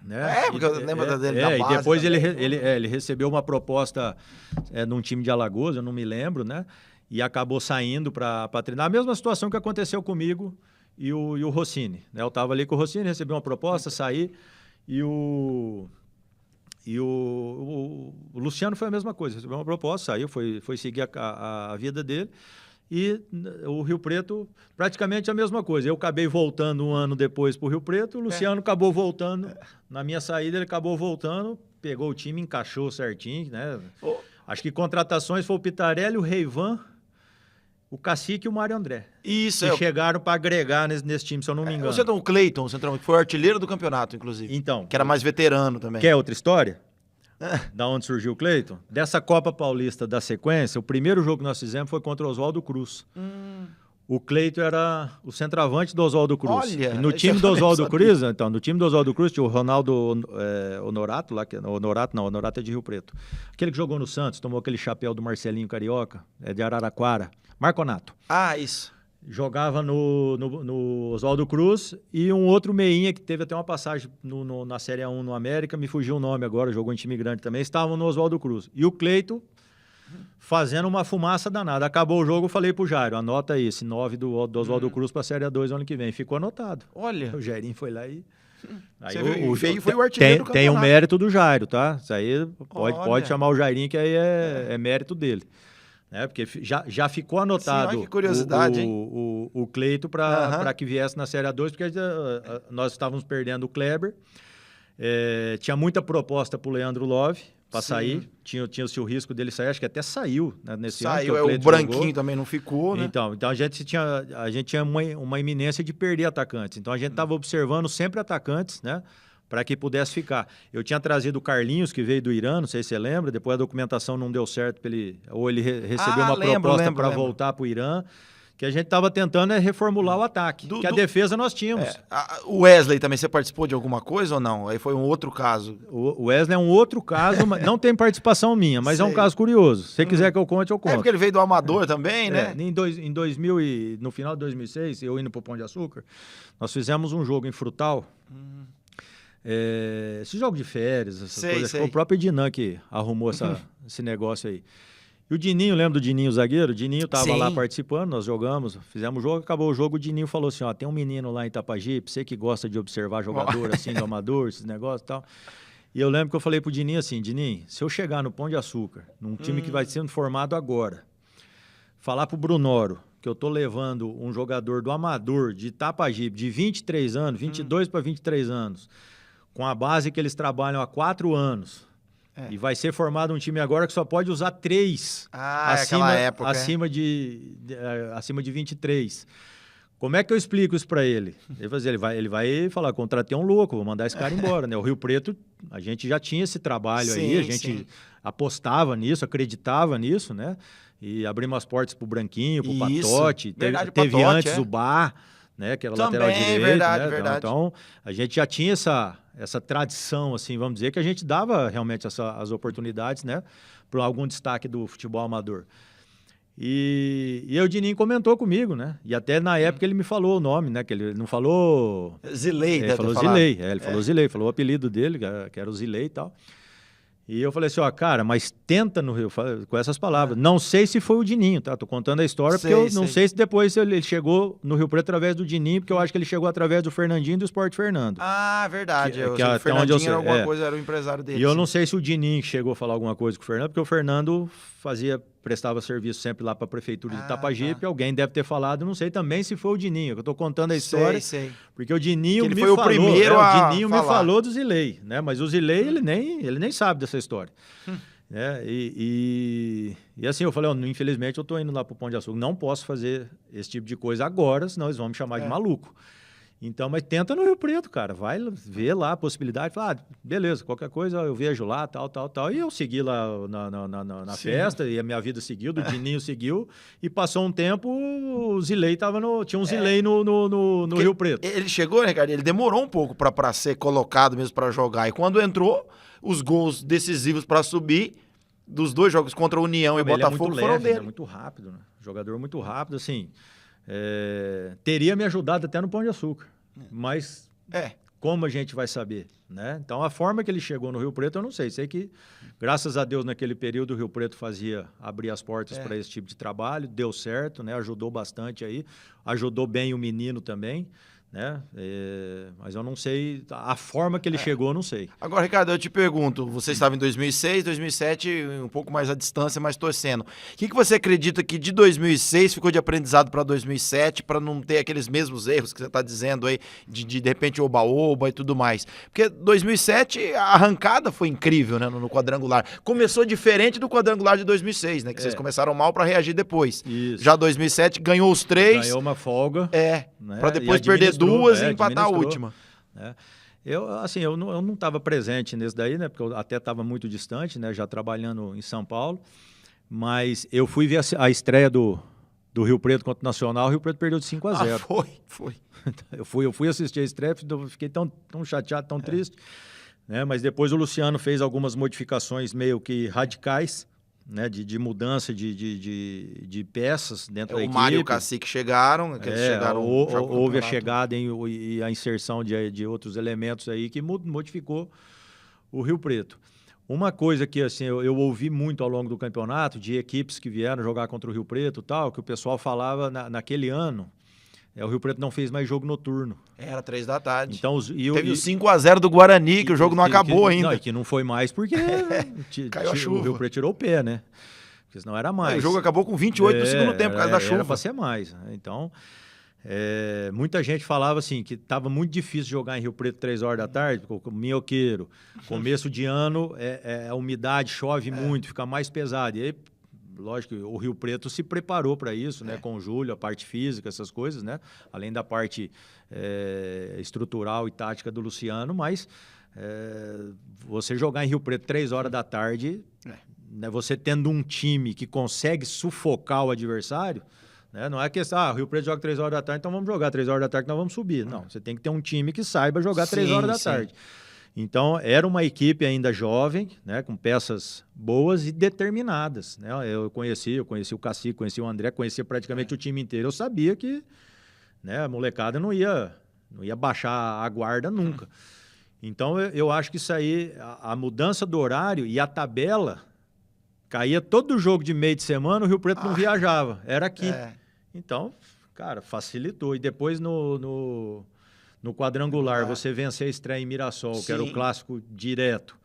Né? Porque eu lembro dele da base. E depois também. ele recebeu uma proposta num time de Alagoas, eu não me lembro, né? E acabou saindo para treinar. A mesma situação que aconteceu comigo e o Rossini. Né? Eu estava ali com o Rossini, recebi uma proposta, saí, e o Luciano foi a mesma coisa, recebeu uma proposta, saiu, foi seguir a vida dele. E o Rio Preto, praticamente a mesma coisa. Eu acabei voltando um ano depois para o Rio Preto, o Luciano acabou voltando. Na minha saída, ele acabou voltando, pegou o time, encaixou certinho, né? Acho que contratações foi o Pitarelli, o Reivan, o Cacique e o Mário André. Isso, que chegaram para agregar nesse time, se eu não me engano. Você tem o Cleiton, que foi o artilheiro do campeonato, inclusive. Então. Que era mais veterano também. Quer outra história? Da onde surgiu o Cleiton? Dessa Copa Paulista da sequência, o primeiro jogo que nós fizemos foi contra o Oswaldo Cruz. O Cleiton era o centroavante do Oswaldo Cruz. Olha, e no time do Oswaldo Cruz, então, no time do Oswaldo Cruz tinha o Ronaldo Honorato, Honorato é de Rio Preto. Aquele que jogou no Santos, tomou aquele chapéu do Marcelinho Carioca, de Araraquara. Marconato. Ah, isso. Jogava no Oswaldo Cruz e um outro meinha que teve até uma passagem na Série A1 no América, me fugiu o nome agora, jogou em time grande também, estavam no Oswaldo Cruz. E o Cleiton fazendo uma fumaça danada. Acabou o jogo, eu falei pro Jairo, anota aí, esse 9 do Oswaldo Cruz pra Série A2 ano que vem. Ficou anotado. Olha. O Jairinho foi lá e... Aí o Feio foi o artilheiro do campeonato. Tem o mérito do Jairo, tá? Isso aí pode chamar o Jairinho, que aí é mérito dele. Porque já ficou anotado. Sim, olha que curiosidade, o Cleiton para que viesse na Série A2, porque nós estávamos perdendo o Kleber. Tinha muita proposta para o Leandro Love para sair. Tinha-se o risco dele sair, acho que até saiu, né, nesse ano. Saiu, o Branquinho jogou. Também não ficou, né? Então a gente tinha uma iminência de perder atacantes. Então a gente estava observando sempre atacantes, né? Para que pudesse ficar. Eu tinha trazido o Carlinhos, que veio do Irã, não sei se você lembra, depois a documentação não deu certo, ou ele recebeu uma proposta para voltar para o Irã, que a gente estava tentando reformular o ataque, que a defesa nós tínhamos. O Wesley também, você participou de alguma coisa ou não? Aí foi um outro caso. O Wesley é um outro caso, não tem participação minha, mas é um caso curioso. Se você quiser que eu conte, eu conto. Porque ele veio do Amador também, né? Em 2000 no final de 2006, eu indo para o Pão de Açúcar, nós fizemos um jogo em Frutal. Esse jogo de férias, essas coisas. Foi o próprio Dinan que arrumou esse negócio aí. E o Dininho, lembra do Dininho zagueiro? O Dininho estava lá participando, nós jogamos, fizemos o jogo, acabou o jogo, o Dininho falou assim, tem um menino lá em Itapajipe, você que gosta de observar jogador assim, do Amador, esses negócios e tal. E eu lembro que eu falei pro Dininho assim, Dininho, se eu chegar no Pão de Açúcar, num time que vai sendo formado agora, falar pro Brunoro que eu tô levando um jogador do Amador, de Itapajipe, de 23 anos, 22 para 23 anos, com a base que eles trabalham há 4 anos, e vai ser formado um time agora que só pode usar 3 acima de 23. Como é que eu explico isso para ele? Ele vai falar, contratei um louco, vou mandar esse cara embora. Né? O Rio Preto, a gente já tinha esse trabalho aí, a gente apostava nisso, acreditava nisso, né? E abrimos as portas pro Branquinho, pro Patote, teve antes o Bar, né, que era também, lateral direito. Verdade. Então, a gente já tinha essa tradição, assim, vamos dizer, que a gente dava realmente as oportunidades, né, para algum destaque do futebol amador. E o Dininho comentou comigo, né, e até na época ele me falou o nome, né, que ele não falou... Zilei, ele falou Zilei, ele falou Zilei, falou o apelido dele, que era o Zilei e tal. E eu falei assim, cara, mas tenta no Rio, com essas palavras. Não sei se foi o Dininho, tá? Tô contando a história, porque eu não sei se depois ele chegou no Rio Preto através do Dininho, porque eu acho que ele chegou através do Fernandinho e do Sport Fernando. Ah, verdade. O Fernandinho era alguma coisa, era o empresário dele. E eu não sei se o Dininho chegou a falar alguma coisa com o Fernando, porque o Fernando prestava serviço sempre lá para a prefeitura de Itapajipe, alguém deve ter falado, não sei também se foi o Dininho, eu tô contando a história, porque o Dininho me falou, o Dininho me falou do Zilei, né? Mas o Zilei, ele nem sabe dessa história. E assim, eu falei, infelizmente eu tô indo lá pro Pão de Açúcar, não posso fazer esse tipo de coisa agora, senão eles vão me chamar de maluco. Então, mas tenta no Rio Preto, cara. Vai ver lá a possibilidade. Fala, beleza, qualquer coisa eu vejo lá, tal. E eu segui lá na festa, e a minha vida seguiu, do Dininho seguiu. E passou um tempo, o Zilei tinha um Zilei no Rio Preto. Ele chegou, né, cara? Ele demorou um pouco pra ser colocado mesmo pra jogar. E quando entrou, os gols decisivos pra subir, dos 2 jogos contra a União e Botafogo, ele é muito foram leve, dele. Ele é muito rápido, né? Jogador muito rápido, assim. Teria me ajudado até no Pão de Açúcar. Mas como a gente vai saber, né? Então, a forma que ele chegou no Rio Preto, eu não sei. Sei que, graças a Deus, naquele período, o Rio Preto abria as portas para esse tipo de trabalho. Deu certo, né? Ajudou bastante aí. Ajudou bem o menino também, né? Mas eu não sei, a forma que ele chegou, eu não sei. Agora, Ricardo, eu te pergunto, você estava em 2006, 2007, um pouco mais à distância, mas torcendo. O que você acredita que de 2006 ficou de aprendizado para 2007, para não ter aqueles mesmos erros que você está dizendo aí, de repente oba-oba e tudo mais? Porque 2007, a arrancada foi incrível, né, no quadrangular. Começou diferente do quadrangular de 2006, né, que vocês começaam mal para reagir depois. Isso. Já 2007 ganhou os 3. Ganhou uma folga. Né, para depois perder 2 e empatar a última. Eu não estava presente nesse daí, né? Porque eu até estava muito distante, né? Já trabalhando em São Paulo. Mas eu fui ver a estreia do Rio Preto contra o Nacional. O Rio Preto perdeu de 5-0. Foi. Eu fui assistir a estreia, fiquei tão chateado, tão triste. Né? Mas depois o Luciano fez algumas modificações meio que radicais, né, de mudança de peças dentro da equipe. O Mário e o Cacique chegaram. Houve a chegada e a inserção de outros elementos aí que modificou o Rio Preto. Uma coisa que assim, eu ouvi muito ao longo do campeonato, de equipes que vieram jogar contra o Rio Preto, tal, que o pessoal falava naquele ano, o Rio Preto não fez mais jogo noturno. Era 3 da tarde. Então, teve o 5-0 do Guarani, que o jogo não acabou ainda. Não, que não foi mais porque caiu a chuva. O Rio Preto tirou o pé, né? Porque senão era mais. O jogo acabou com 28 no segundo tempo, por causa da chuva. Era para ser mais. Então, muita gente falava assim, que estava muito difícil jogar em Rio Preto 3 horas da tarde, porque o minhoqueiro, começo de ano, a umidade chove muito, fica mais pesado. E aí, lógico, o Rio Preto se preparou para isso, né? Com o Júlio, a parte física, essas coisas, né? Além da parte estrutural e tática do Luciano, mas você jogar em Rio Preto 3 horas da tarde, né? Você tendo um time que consegue sufocar o adversário, né? Não é que o Rio Preto joga 3 horas da tarde, então vamos jogar 3 horas da tarde que nós vamos subir. Não, você tem que ter um time que saiba jogar 3 horas da tarde. Então, era uma equipe ainda jovem, né, com peças boas e determinadas. Né? Eu conheci o Cacique, conheci o André, conhecia praticamente o time inteiro. Eu sabia que, né, a molecada não ia baixar a guarda nunca. Então, eu acho que isso aí, a mudança do horário e a tabela, caía todo jogo de meio de semana, o Rio Preto não viajava, era aqui. Então, cara, facilitou. E depois no quadrangular, você vencer a estreia em Mirassol, que era o clássico direto,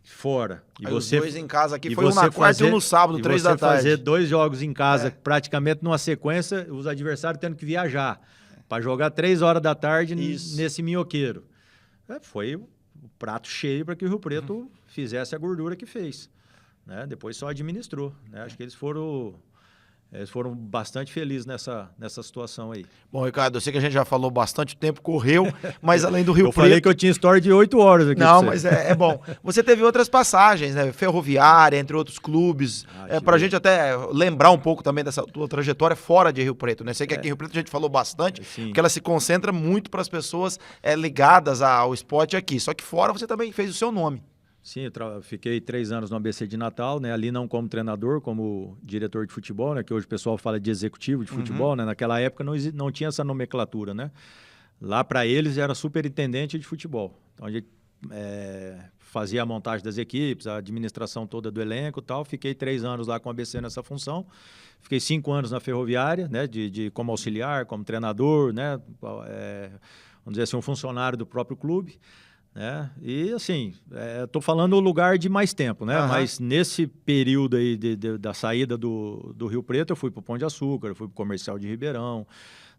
fora. E aí você, os 2 em casa aqui, foi um na quarta e um no sábado, 3 da tarde. E você fazer 2 jogos em casa, praticamente numa sequência, os adversários tendo que viajar, para jogar 3 horas da tarde nesse minhoqueiro. Foi o prato cheio para que o Rio Preto fizesse a gordura que fez. Né? Depois só administrou. Né? Acho que eles foram bastante felizes nessa situação aí. Bom, Ricardo, eu sei que a gente já falou bastante, o tempo correu, mas além do Rio Preto... Eu falei que eu tinha história de 8 horas aqui. Não, mas é bom. Você teve outras passagens, né? Ferroviária, entre outros clubes, pra gente até lembrar um pouco também dessa tua trajetória fora de Rio Preto, né? Sei que aqui em Rio Preto a gente falou bastante, porque ela se concentra muito para as pessoas ligadas ao esporte aqui. Só que fora você também fez o seu nome. Sim, eu fiquei 3 anos no ABC de Natal, né? Ali não como treinador, como diretor de futebol, né? Que hoje o pessoal fala de executivo de futebol, né? Naquela época não tinha essa nomenclatura, né? Lá para eles era superintendente de futebol. Então a gente fazia a montagem das equipes, a administração toda do elenco e tal. Fiquei 3 anos lá com o ABC nessa função. Fiquei 5 anos na Ferroviária, né? Como auxiliar, como treinador, né? Vamos dizer assim, um funcionário do próprio clube. E assim, estou falando o lugar de mais tempo, né? Mas nesse período aí da saída do Rio Preto, eu fui para o Pão de Açúcar, eu fui para o Comercial de Ribeirão,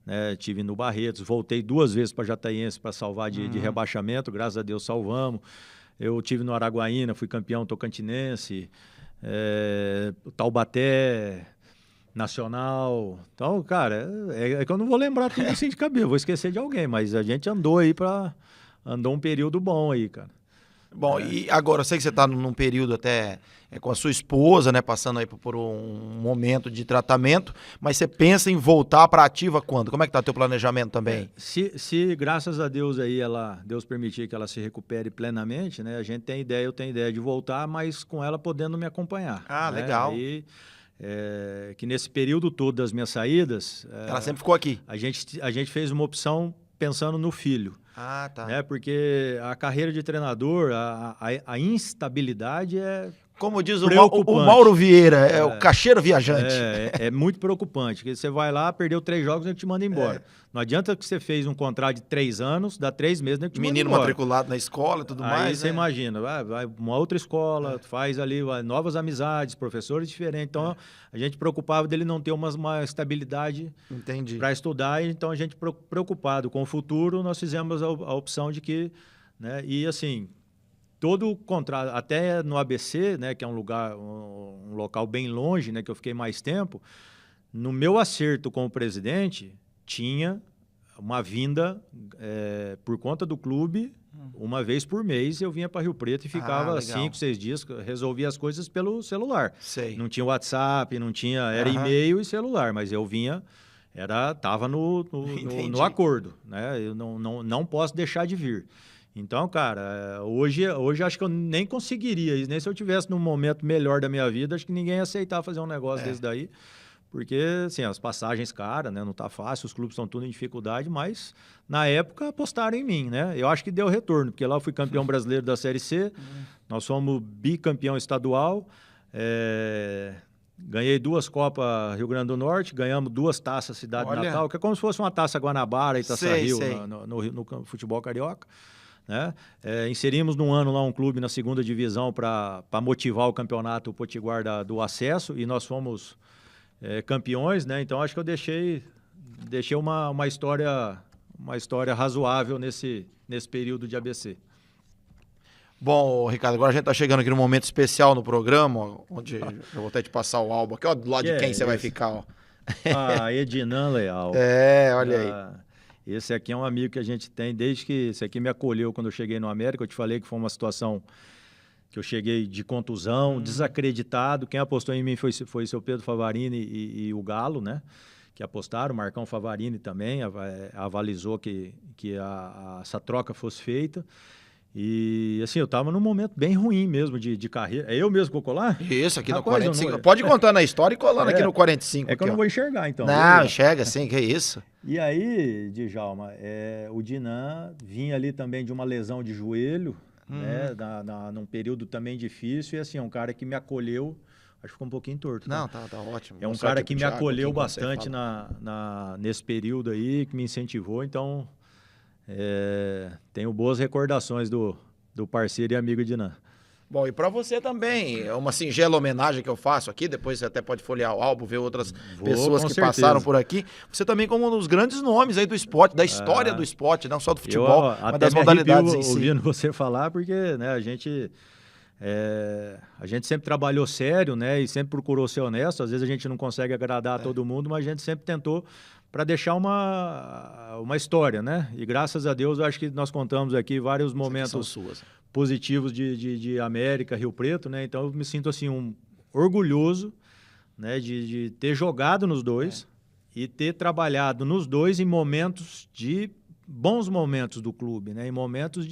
né? Tive no Barretos, voltei 2 vezes para Jataiense para salvar de rebaixamento, graças a Deus salvamos. Eu tive no Araguaína, fui campeão tocantinense, Taubaté, Nacional. Então, cara, é que eu não vou lembrar tudo assim de cabeça, vou esquecer de alguém, mas a gente andou um período bom aí, cara. Bom, e agora eu sei que você está num período até com a sua esposa, né, passando aí por um momento de tratamento, mas você pensa em voltar para ativa quando? Como é que tá teu planejamento também? Se graças a Deus aí Deus permitir que ela se recupere plenamente, né, eu tenho ideia de voltar, mas com ela podendo me acompanhar. Ah, né? legal. Aí, que nesse período todo das minhas saídas, Ela sempre ficou aqui. a gente fez uma opção pensando no filho. Ah, tá. Né? Porque a carreira de treinador, a instabilidade é Como diz preocupante. o Mauro Vieira, o caixeiro viajante. É muito preocupante, porque você vai lá, perdeu 3 jogos e a gente te manda embora. Não adianta que você fez um contrato de 3 anos, dá 3 meses, né, que te manda Menino embora. matriculado na escola e tudo Aí mais. você imagina, vai uma outra escola, faz ali novas amizades, professores diferentes. Então, a gente preocupava dele não ter uma estabilidade para estudar, então a gente preocupado com o futuro, nós fizemos a opção de que, né, e assim, todo o contrato, até no ABC, né, que é um local bem longe, né, que eu fiquei mais tempo, no meu acerto com o presidente, tinha uma vinda por conta do clube, uma vez por mês eu vinha para Rio Preto e ficava 5, 6 dias, resolvia as coisas pelo celular. Sei. Não tinha WhatsApp, não tinha, era e-mail e celular, mas eu vinha, estava no acordo, né? Eu não posso deixar de vir. Então, cara, hoje acho que eu nem conseguiria, nem se eu tivesse num momento melhor da minha vida, acho que ninguém ia aceitar fazer um negócio desse daí, porque, assim, as passagens caras, né, não tá fácil, os clubes estão tudo em dificuldade, mas na época apostaram em mim, né? Eu acho que deu retorno, porque lá eu fui campeão brasileiro da Série C, nós fomos bicampeão estadual, ganhei 2 Copas Rio Grande do Norte, ganhamos 2 taças Cidade Natal, que é como se fosse uma taça Guanabara e Taça Rio no futebol carioca. Né? Inserimos num ano lá um clube na 2ª divisão para motivar o campeonato Potiguar do acesso e nós fomos campeões, né? Então acho que eu deixei uma história razoável nesse período de ABC. Bom, Ricardo, agora a gente está chegando aqui num momento especial no programa, onde eu vou até te passar o álbum aqui, ó, do lado de quem você vai ficar, ó. Ednan Leal. Olha aí. Esse aqui é um amigo que a gente tem desde que esse aqui me acolheu quando eu cheguei no América. Eu te falei que foi uma situação que eu cheguei de contusão, desacreditado. Quem apostou em mim foi o seu Pedro Favarini e o Galo, né? Que apostaram, o Marcão Favarini também avalizou que essa troca fosse feita. E assim, eu estava num momento bem ruim mesmo de carreira. É eu mesmo que vou colar? Isso, aqui no 45. Pode contar na história e colando aqui no 45. É que eu não vou enxergar, então. Não, enxerga sim, que é isso. E aí, Djalma, o Dinan vinha ali também de uma lesão de joelho, né, num período também difícil, e assim, é um cara que me acolheu, acho que ficou um pouquinho torto. Não, tá ótimo. É um cara que me acolheu bastante nesse período aí, que me incentivou, então tenho boas recordações do parceiro e amigo Dinan. Bom, e para você também, é uma singela homenagem que eu faço aqui, depois você até pode folhear o álbum, ver outras pessoas que passaram por aqui. Você também como um dos grandes nomes aí do esporte, da história do esporte, não só do futebol, mas das modalidades em si. Ouvindo você falar, porque, né, a gente sempre trabalhou sério, né, e sempre procurou ser honesto. Às vezes a gente não consegue agradar a todo mundo, mas a gente sempre tentou para deixar uma história, né? E graças a Deus, eu acho que nós contamos aqui vários momentos positivos de América, Rio Preto, né? Então eu me sinto assim orgulhoso, né, de ter jogado nos dois e ter trabalhado nos dois em momentos bons momentos do clube, né? Em momentos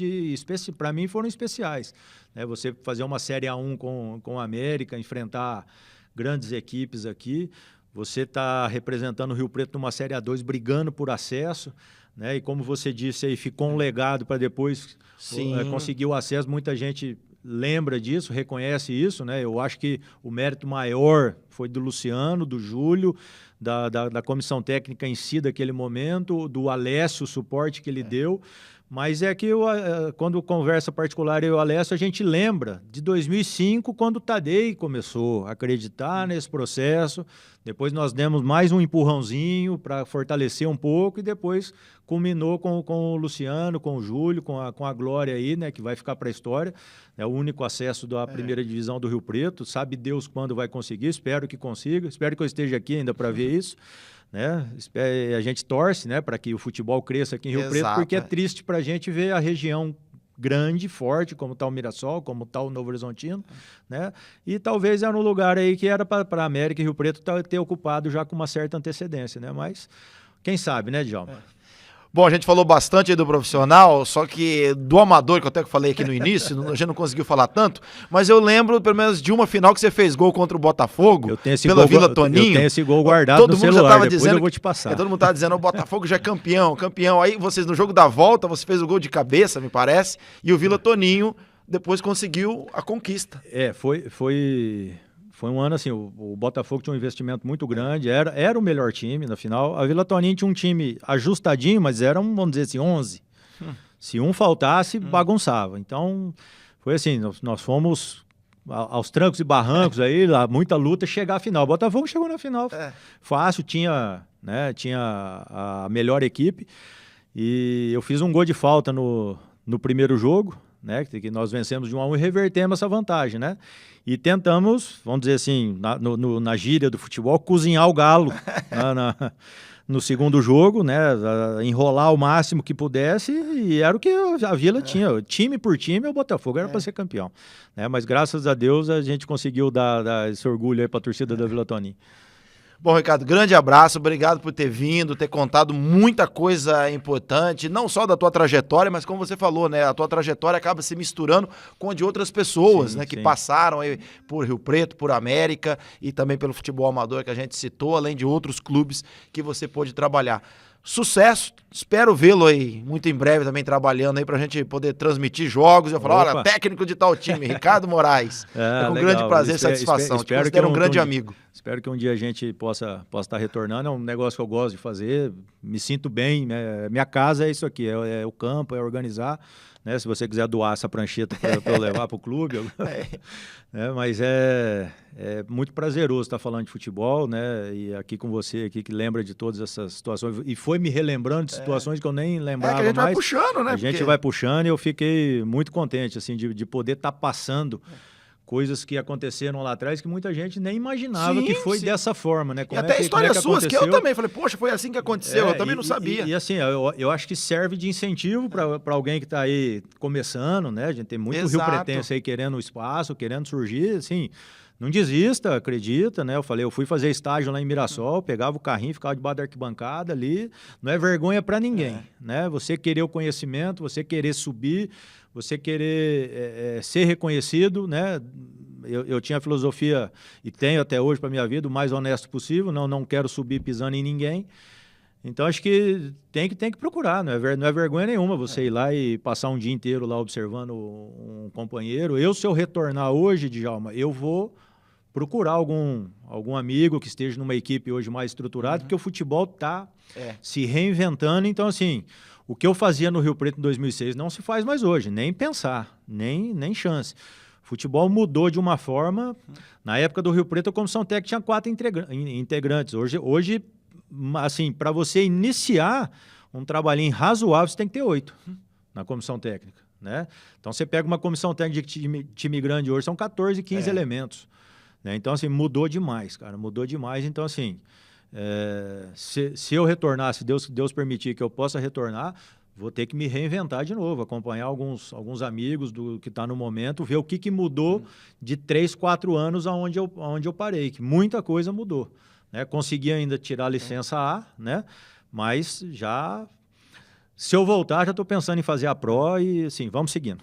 para mim foram especiais, né? Você fazer uma Série A1 com a América, enfrentar grandes equipes aqui, você está representando o Rio Preto numa Série A2 brigando por acesso, né? E como você disse aí, ficou um legado para depois conseguir o acesso. Muita gente lembra disso, reconhece isso, né? Eu acho que o mérito maior foi do Luciano, do Júlio, da comissão técnica em si daquele momento, do Alessio, o suporte que ele deu, Mas é que quando conversa particular eu e o Alessio, a gente lembra de 2005, quando o Tadei começou a acreditar nesse processo. Depois nós demos mais um empurrãozinho para fortalecer um pouco e depois culminou com o Luciano, com o Júlio, com a Glória aí, né, que vai ficar para a história. É o único acesso da primeira divisão do Rio Preto. Sabe Deus quando vai conseguir, espero que consiga. Espero que eu esteja aqui ainda para ver isso. Né? A gente torce, né, para que o futebol cresça aqui em Rio Preto, porque é triste para a gente ver a região grande, forte, como está o Mirassol, como está o Novo Horizontino, né? E talvez era um lugar aí que era para a América e Rio Preto ter ocupado já com uma certa antecedência, né? Mas quem sabe, né, Djalma? Bom, a gente falou bastante aí do profissional, só que do amador, que eu até falei aqui no início, a gente não conseguiu falar tanto, mas eu lembro pelo menos de uma final que você fez gol contra o Botafogo, pela Vila Toninho. Eu tenho esse gol guardado no celular, depois eu vou te passar. Todo mundo estava dizendo, o Botafogo já é campeão. Aí vocês no jogo da volta, você fez o gol de cabeça, me parece, e o Vila Toninho depois conseguiu a conquista. Foi um ano assim, o Botafogo tinha um investimento muito grande, era o melhor time na final. A Vila Toninho tinha um time ajustadinho, mas era, vamos dizer assim, 11. Se um faltasse, bagunçava. Então, foi assim, nós fomos aos trancos e barrancos aí, muita luta, chegar à final. O Botafogo chegou na final fácil, tinha a melhor equipe. E eu fiz um gol de falta no primeiro jogo, né, que nós vencemos de 1-1 e revertemos essa vantagem, né? E tentamos, vamos dizer assim, na gíria do futebol, cozinhar o galo no segundo jogo, né? Enrolar o máximo que pudesse, e era o que a Vila tinha. Time por time, o Botafogo era para ser campeão, né? Mas graças a Deus a gente conseguiu dar esse orgulho aí para a torcida da Vila Toninho. Bom, Ricardo, grande abraço, obrigado por ter vindo, ter contado muita coisa importante, não só da tua trajetória, mas como você falou, né, a tua trajetória acaba se misturando com a de outras pessoas, sim, né, que passaram aí por Rio Preto, por América e também pelo futebol amador que a gente citou, além de outros clubes que você pôde trabalhar. Sucesso, espero vê-lo aí muito em breve também trabalhando aí pra gente poder transmitir jogos. Eu falo, olha, técnico de tal time, Ricardo Moraes. É com legal. Grande prazer e satisfação. Espero que um grande amigo. Espero que um dia a gente possa estar retornando. É um negócio que eu gosto de fazer, me sinto bem. Minha casa é isso aqui, é o campo, é organizar. Né, se você quiser doar essa prancheta para eu levar para o clube. Mas é muito prazeroso estar falando de futebol, né? E aqui com você, aqui, que lembra de todas essas situações. E foi me relembrando de situações que eu nem lembrava mais. Que a gente vai puxando, né? A gente vai puxando e eu fiquei muito contente assim, de poder estar passando coisas que aconteceram lá atrás que muita gente nem imaginava que foi dessa forma, né? Como e até histórias suas que eu também falei, poxa, foi assim que aconteceu, eu também não sabia. E assim, eu acho que serve de incentivo para alguém que está aí começando, né? A gente tem muito rio-pretense aí querendo espaço, querendo surgir, assim, não desista, acredita, né? Eu fui fazer estágio lá em Mirassol, pegava o carrinho, ficava debaixo da arquibancada ali, não é vergonha para ninguém, né? Você querer o conhecimento, você querer subir, você querer ser reconhecido, né? Eu tinha a filosofia, e tenho até hoje para a minha vida, o mais honesto possível, não quero subir pisando em ninguém. Então, acho que tem que procurar, não é vergonha nenhuma você ir lá e passar um dia inteiro lá observando um companheiro. Se eu retornar hoje, Djalma, eu vou procurar algum amigo que esteja numa equipe hoje mais estruturada, porque o futebol está se reinventando. Então, assim, o que eu fazia no Rio Preto em 2006 não se faz mais hoje, nem pensar, nem chance. O futebol mudou de uma forma. Na época do Rio Preto, a comissão técnica tinha 4 integrantes. Hoje assim, para você iniciar um trabalhinho razoável, você tem que ter 8 na comissão técnica, né? Então, você pega uma comissão técnica de time grande hoje, são 14, 15 elementos. Né? Então, assim, mudou demais, cara, mudou demais. Então, assim, se eu retornar, se Deus permitir que eu possa retornar, vou ter que me reinventar de novo, acompanhar alguns amigos do que está no momento, ver o que mudou de 3, 4 anos aonde eu parei, que muita coisa mudou. Né? Consegui ainda tirar a licença A, né? Mas se eu voltar, já estou pensando em fazer a Pro e, assim, vamos seguindo.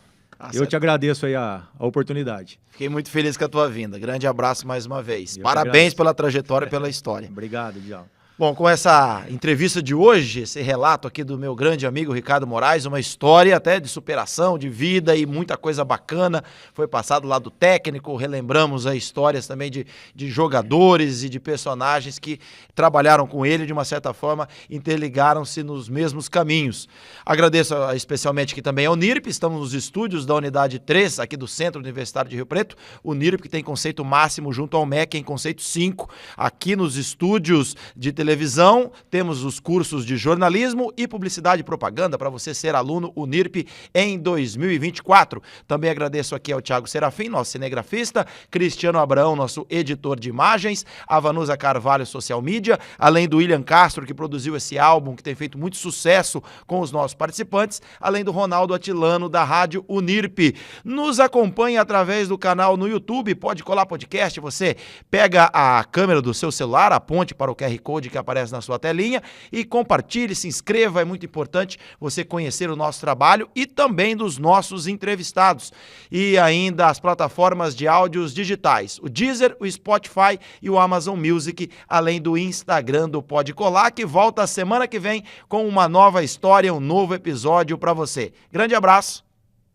Eu te agradeço aí a oportunidade. Fiquei muito feliz com a tua vinda. Grande abraço mais uma vez. Parabéns pela trajetória e pela história. Obrigado, Djalma. Bom, com essa entrevista de hoje, esse relato aqui do meu grande amigo Ricardo Moraes, uma história até de superação, de vida e muita coisa bacana, foi passado lá do técnico, relembramos aí histórias também de jogadores e de personagens que trabalharam com ele, de uma certa forma, interligaram-se nos mesmos caminhos. Agradeço especialmente aqui também ao NIRP, estamos nos estúdios da Unidade 3, aqui do Centro Universitário de Rio Preto, o NIRP que tem conceito máximo junto ao MEC em conceito 5, aqui nos estúdios de televisão, temos os cursos de jornalismo e publicidade e propaganda para você ser aluno Unirp em 2024. Também agradeço aqui ao Thiago Serafim, nosso cinegrafista, Cristiano Abraão, nosso editor de imagens, a Vanusa Carvalho, social media, além do William Castro, que produziu esse álbum, que tem feito muito sucesso com os nossos participantes, além do Ronaldo Atilano, da Rádio Unirp. Nos acompanhe através do canal no YouTube, Pode Colar Podcast, você pega a câmera do seu celular, aponte para o QR Code que aparece na sua telinha e compartilhe, se inscreva, é muito importante você conhecer o nosso trabalho e também dos nossos entrevistados. E ainda as plataformas de áudios digitais, o Deezer, o Spotify e o Amazon Music, além do Instagram do Pode Colar, que volta a semana que vem com uma nova história, um novo episódio para você. Grande abraço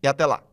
e até lá.